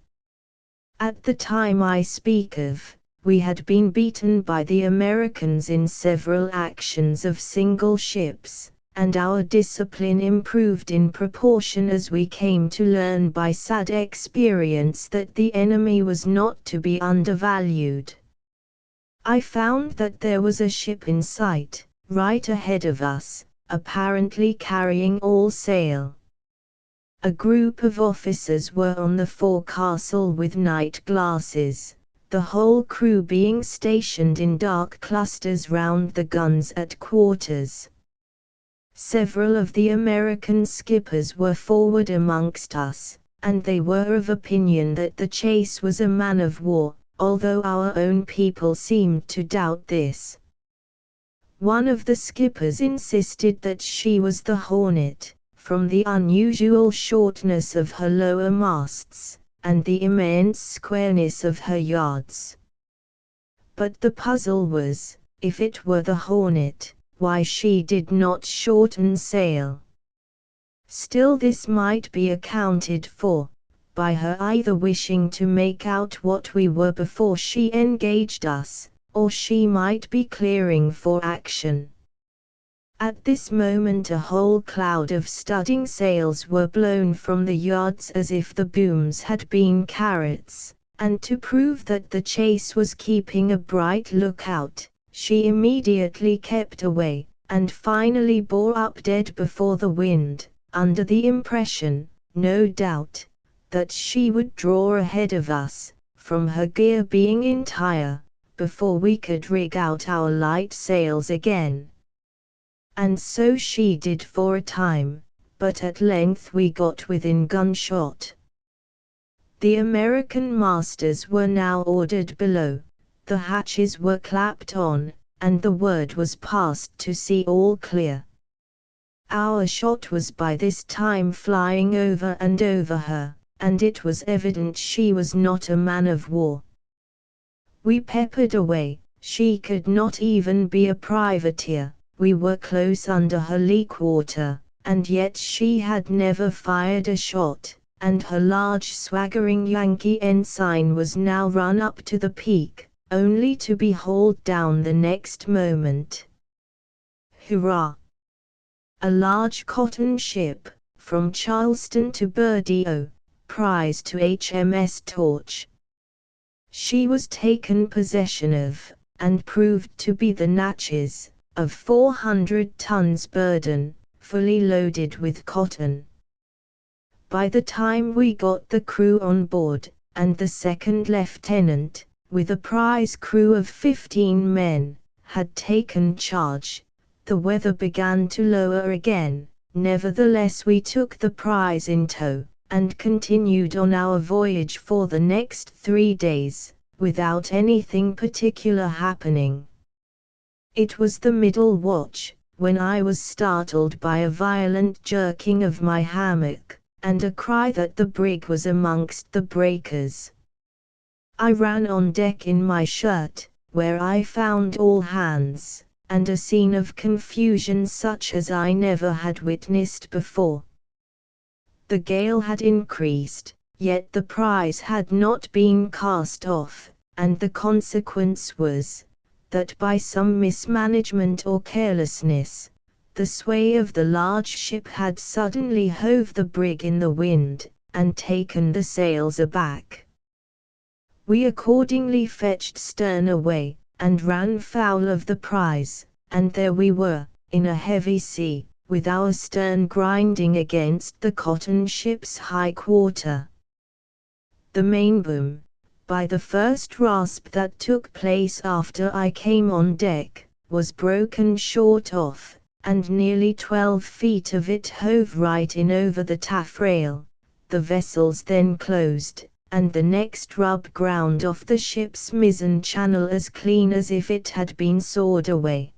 At the time I speak of, we had been beaten by the Americans in several actions of single ships, and our discipline improved in proportion as we came to learn by sad experience that the enemy was not to be undervalued. I found that there was a ship in sight, right ahead of us, apparently carrying all sail. A group of officers were on the forecastle with night glasses, the whole crew being stationed in dark clusters round the guns at quarters. Several of the American skippers were forward amongst us, and they were of opinion that the chase was a man of war, although our own people seemed to doubt this. One of the skippers insisted that she was the Hornet, from the unusual shortness of her lower masts, and the immense squareness of her yards. But the puzzle was, if it were the Hornet, why she did not shorten sail. Still this might be accounted for, by her either wishing to make out what we were before she engaged us, or she might be clearing for action. At this moment a whole cloud of studding sails were blown from the yards as if the booms had been carrots, and to prove that the chase was keeping a bright lookout, she immediately kept away, and finally bore up dead before the wind, under the impression, no doubt, that she would draw ahead of us, from her gear being entire, before we could rig out our light sails again. And so she did for a time, but at length we got within gunshot. The American masters were now ordered below, the hatches were clapped on, and the word was passed to see all clear. Our shot was by this time flying over and over her, and it was evident she was not a man of war. We peppered away, she could not even be a privateer, we were close under her lee quarter, and yet she had never fired a shot, and her large swaggering Yankee ensign was now run up to the peak, only to be hauled down the next moment. Hurrah! A large cotton ship, from Charleston to Bordeaux, prize to HMS Torch. She was taken possession of, and proved to be the Natchez, of 400 tons burden, fully loaded with cotton. By the time we got the crew on board, and the second lieutenant, with a prize crew of 15 men, had taken charge, the weather began to lower again. Nevertheless we took the prize in tow, and continued on our voyage for the next 3 days, without anything particular happening. It was the middle watch, when I was startled by a violent jerking of my hammock, and a cry that the brig was amongst the breakers. I ran on deck in my shirt, where I found all hands, and a scene of confusion such as I never had witnessed before. The gale had increased, yet the prize had not been cast off, and the consequence was, that by some mismanagement or carelessness, the sway of the large ship had suddenly hove the brig in the wind, and taken the sails aback. We accordingly fetched stern away, and ran foul of the prize, and there we were, in a heavy sea, with our stern grinding against the cotton ship's high quarter. The mainboom, by the first rasp that took place after I came on deck, was broken short off, and nearly 12 feet of it hove right in over the taffrail. The vessels then closed, and the next rub ground off the ship's mizzen channel as clean as if it had been sawed away.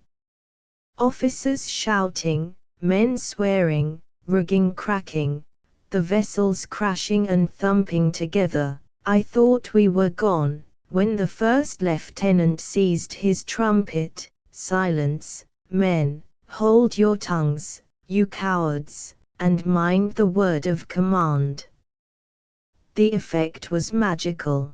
Officers shouting, men swearing, rigging cracking, the vessels crashing and thumping together. I thought we were gone, when the first lieutenant seized his trumpet. Silence, men, hold your tongues, you cowards, and mind the word of command. The effect was magical.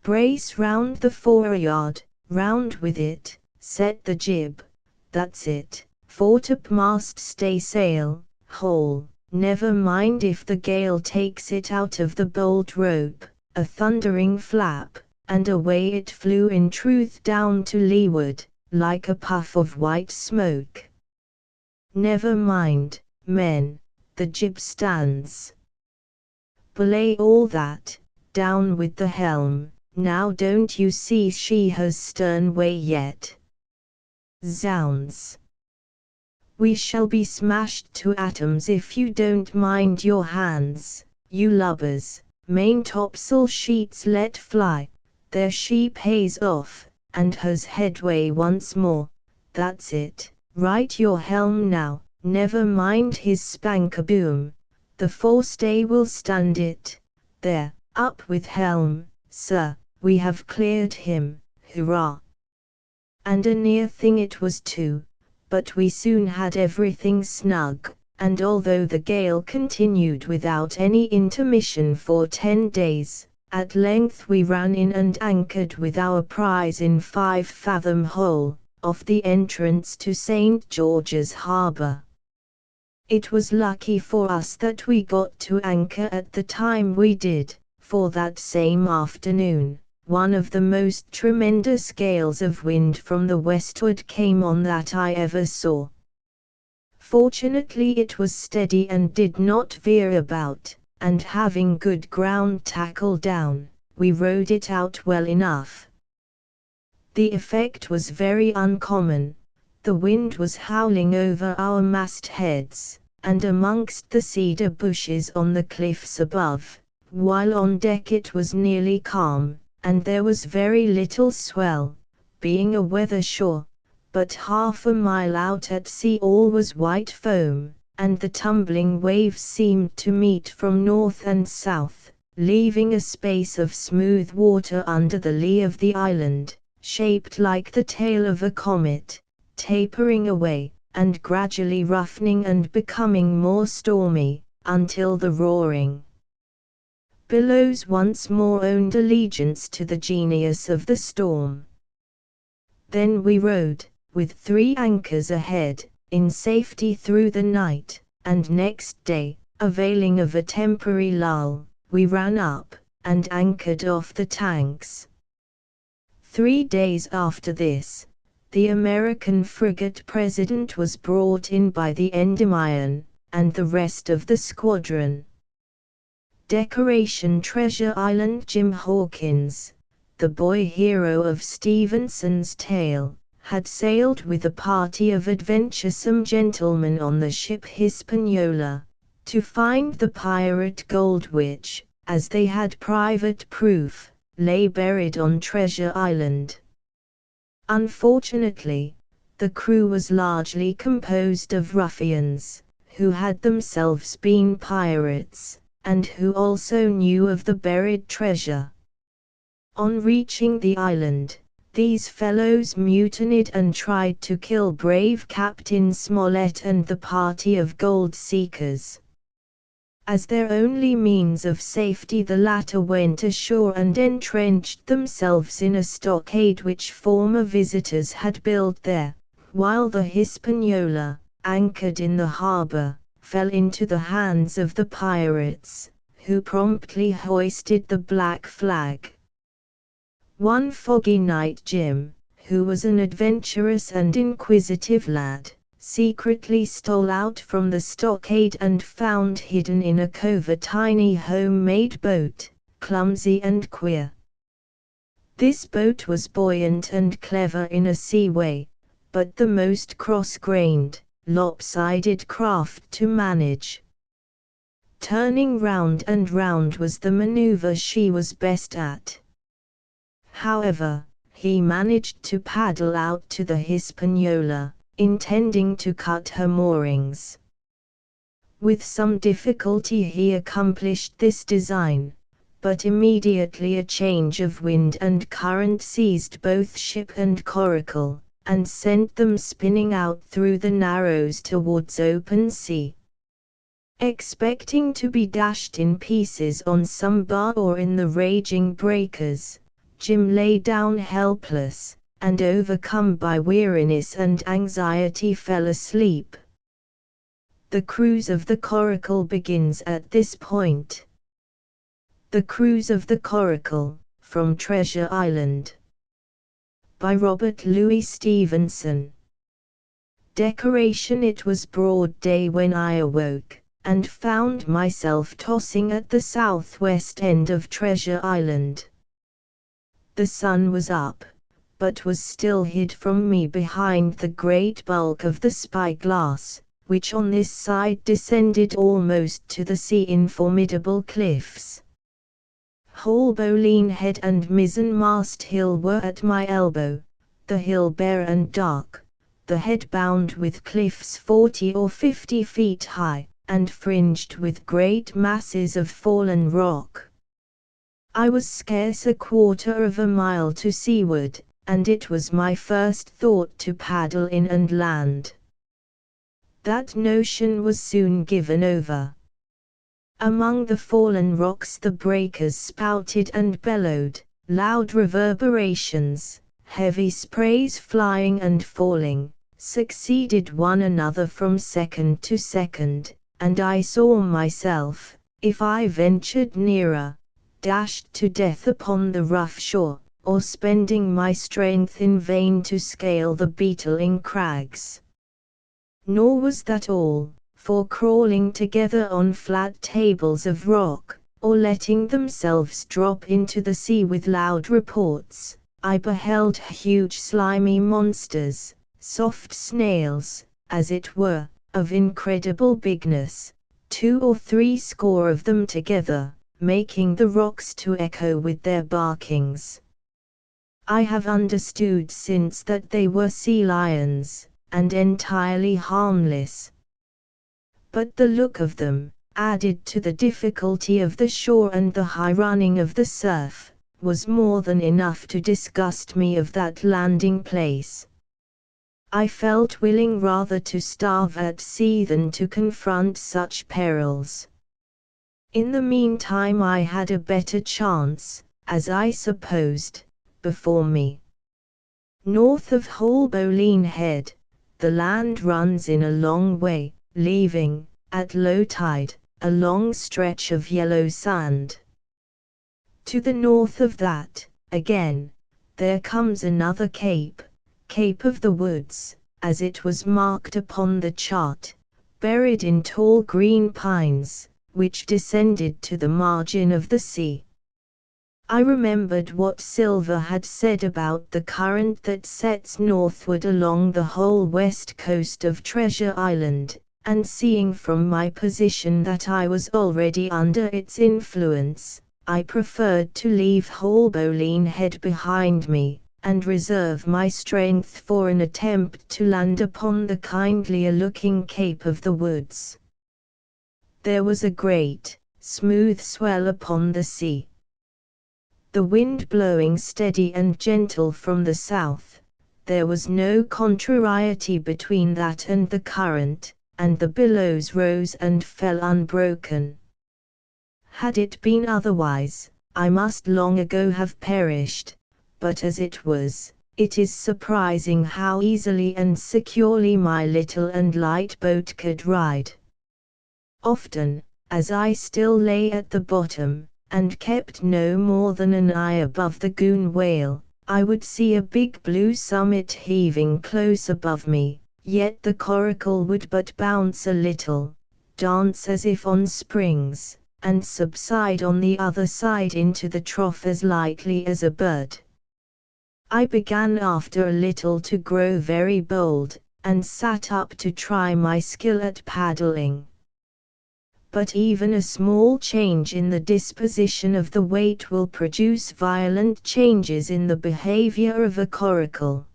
Brace round the foreyard, round with it, set the jib, that's it, foretopmast staysail, whole, never mind if the gale takes it out of the bolt rope, a thundering flap, and away it flew in truth down to leeward, like a puff of white smoke. Never mind, men, the jib stands. Belay all that, down with the helm, now don't you see she has stern way yet? Zounds! We shall be smashed to atoms if you don't mind your hands, you lubbers. Main topsail sheets let fly, there she pays off, and has headway once more, that's it, right your helm now, never mind his spanker-boom, the forestay will stand it, there, up with helm, sir, we have cleared him, hurrah! And a near thing it was too, but we soon had everything snug, and although the gale continued without any intermission for 10 days, at length we ran in and anchored with our prize in 5-fathom hole, off the entrance to St. George's Harbour. It was lucky for us that we got to anchor at the time we did, for that same afternoon, one of the most tremendous gales of wind from the westward came on that I ever saw. Fortunately it was steady and did not veer about, and having good ground tackle down, we rode it out well enough. The effect was very uncommon. The wind was howling over our mastheads, and amongst the cedar bushes on the cliffs above, while on deck it was nearly calm, and there was very little swell, being a weather shore, but half a mile out at sea all was white foam, and the tumbling waves seemed to meet from north and south, leaving a space of smooth water under the lee of the island, shaped like the tail of a comet, tapering away, and gradually roughening and becoming more stormy, until the roaring billows once more owned allegiance to the genius of the storm. Then we rode, with 3 anchors ahead, in safety through the night, and next day, availing of a temporary lull, we ran up, and anchored off the Tanks. 3 days after this, the American frigate President was brought in by the Endymion, and the rest of the squadron. Decoration Treasure Island. Jim Hawkins, the boy hero of Stevenson's tale, had sailed with a party of adventuresome gentlemen on the ship Hispaniola, to find the pirate gold which, as they had private proof, lay buried on Treasure Island. Unfortunately, the crew was largely composed of ruffians, who had themselves been pirates, and who also knew of the buried treasure. On reaching the island, these fellows mutinied and tried to kill brave Captain Smollett and the party of gold seekers. As their only means of safety, the latter went ashore and entrenched themselves in a stockade which former visitors had built there, while the Hispaniola, anchored in the harbor, fell into the hands of the pirates, who promptly hoisted the black flag. One foggy night Jim, who was an adventurous and inquisitive lad, secretly stole out from the stockade and found hidden in a cove a tiny home-made boat, clumsy and queer. This boat was buoyant and clever in a sea way, but the most cross-grained, lopsided craft to manage. Turning round and round was the maneuver she was best at. However, he managed to paddle out to the Hispaniola, intending to cut her moorings. With some difficulty he accomplished this design, but immediately a change of wind and current seized both ship and coracle, and sent them spinning out through the Narrows towards open sea. Expecting to be dashed in pieces on some bar or in the raging breakers, Jim lay down helpless, and overcome by weariness and anxiety fell asleep. The cruise of the Coracle begins at this point. The Cruise of the Coracle, from Treasure Island. By Robert Louis Stevenson. Decoration. It was broad day when I awoke, and found myself tossing at the southwest end of Treasure Island. The sun was up, but was still hid from me behind the great bulk of the spyglass, which on this side descended almost to the sea in formidable cliffs. Haulbowline Head and mizzenmast hill were at my elbow, the hill bare and dark, the head bound with cliffs 40 or 50 feet high, and fringed with great masses of fallen rock. I was scarce a quarter of a mile to seaward, and it was my first thought to paddle in and land. That notion was soon given over. Among the fallen rocks the breakers spouted and bellowed, loud reverberations, heavy sprays flying and falling, succeeded one another from second to second, and I saw myself, if I ventured nearer, dashed to death upon the rough shore, or spending my strength in vain to scale the beetling crags. Nor was that all, for crawling together on flat tables of rock, or letting themselves drop into the sea with loud reports, I beheld huge slimy monsters, soft snails, as it were, of incredible bigness, 2 or 3 score of them together, making the rocks to echo with their barkings. I have understood since that they were sea lions, and entirely harmless. But the look of them, added to the difficulty of the shore and the high running of the surf, was more than enough to disgust me of that landing place. I felt willing rather to starve at sea than to confront such perils. In the meantime I had a better chance, as I supposed, before me. North of Haulbowline Head, the land runs in a long way, leaving, at low tide, a long stretch of yellow sand. To the north of that, again, there comes another cape, Cape of the Woods, as it was marked upon the chart, buried in tall green pines, which descended to the margin of the sea. I remembered what Silver had said about the current that sets northward along the whole west coast of Treasure Island, and seeing from my position that I was already under its influence, I preferred to leave Haulbowline Head behind me, and reserve my strength for an attempt to land upon the kindlier-looking Cape of the Woods. There was a great, smooth swell upon the sea. The wind blowing steady and gentle from the south, there was no contrariety between that and the current, and the billows rose and fell unbroken. Had it been otherwise, I must long ago have perished, but as it was, it is surprising how easily and securely my little and light boat could ride. Often, as I still lay at the bottom, and kept no more than an eye above the Goon Whale, I would see a big blue summit heaving close above me, yet the coracle would but bounce a little, dance as if on springs, and subside on the other side into the trough as lightly as a bird. I began after a little to grow very bold, and sat up to try my skill at paddling. But even a small change in the disposition of the weight will produce violent changes in the behavior of a coracle.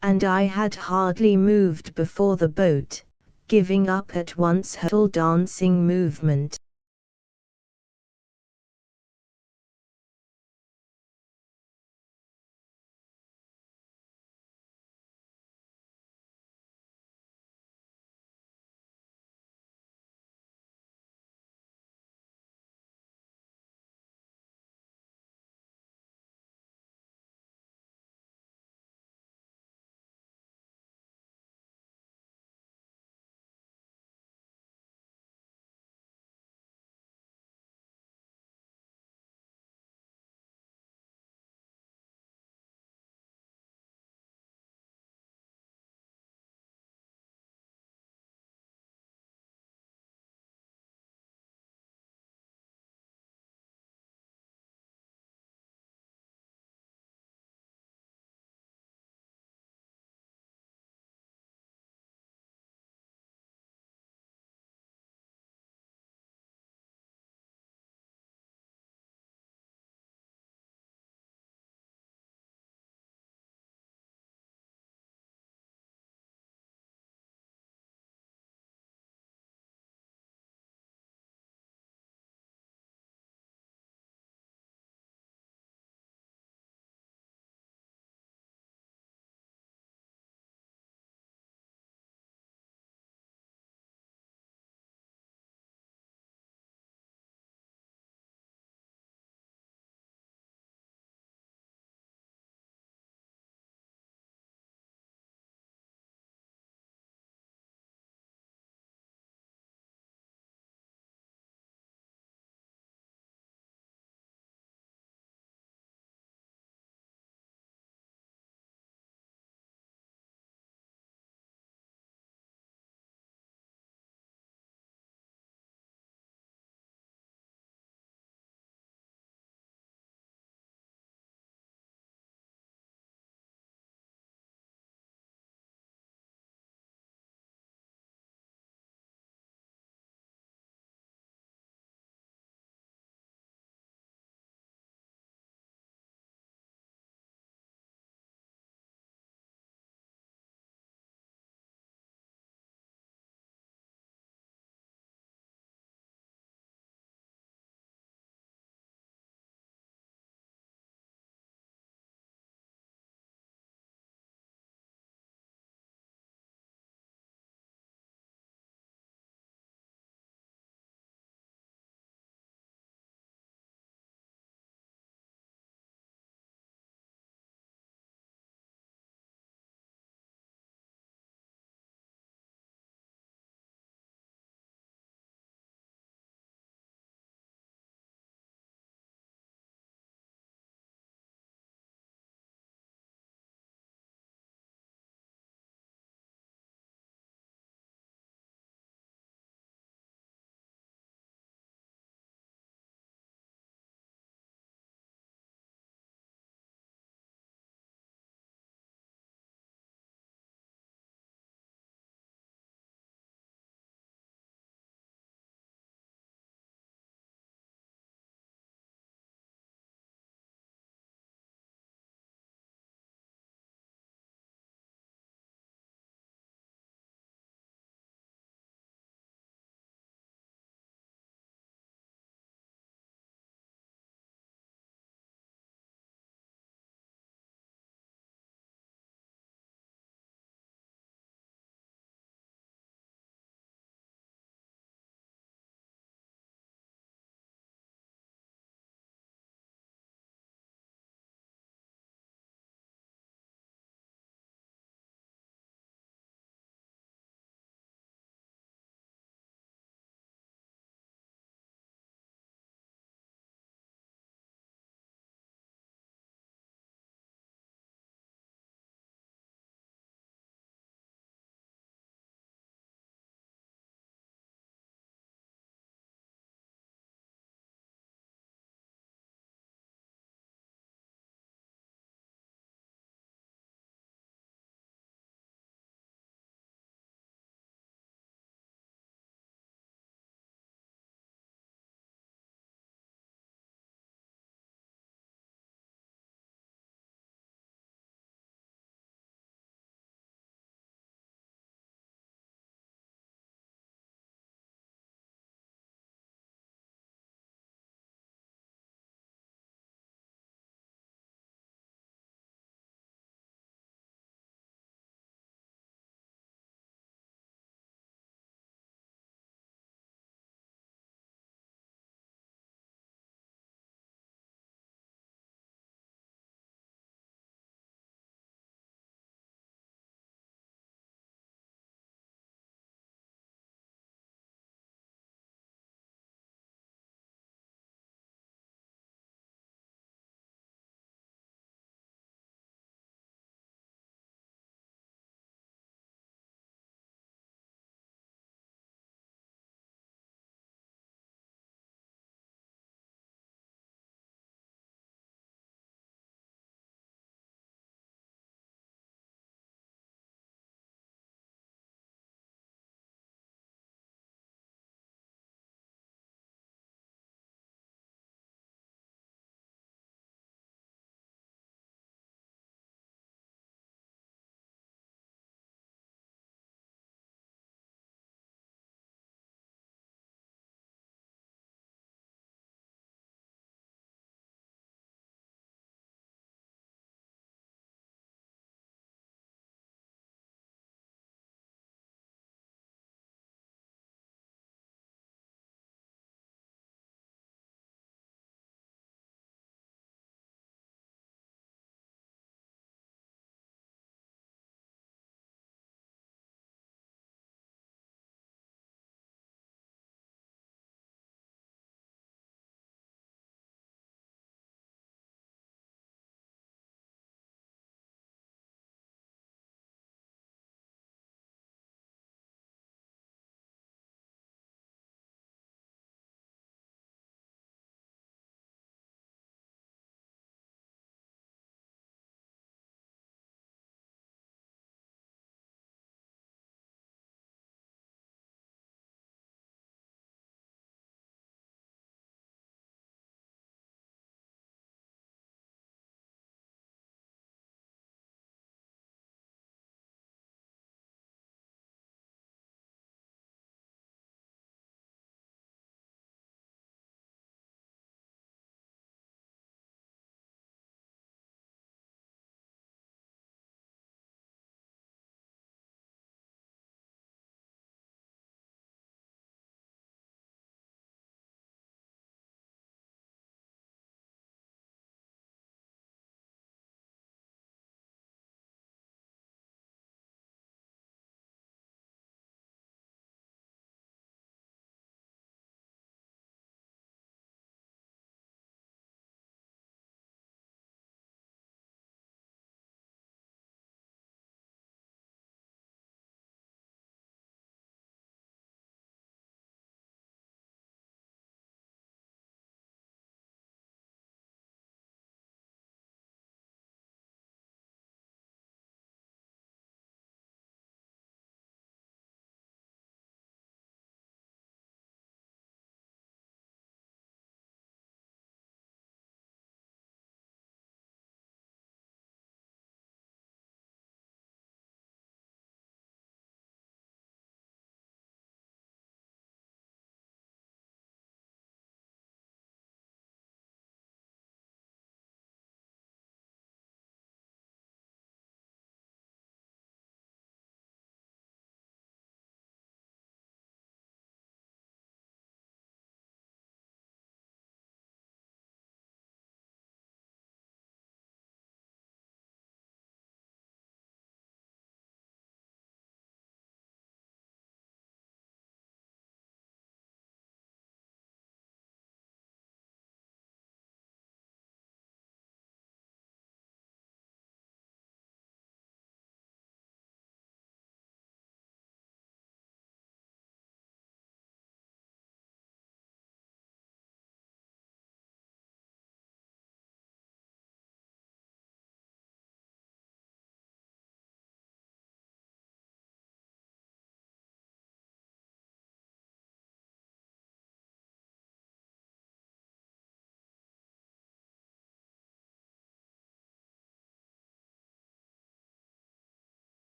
And I had hardly moved before the boat, giving up at once her little dancing movement,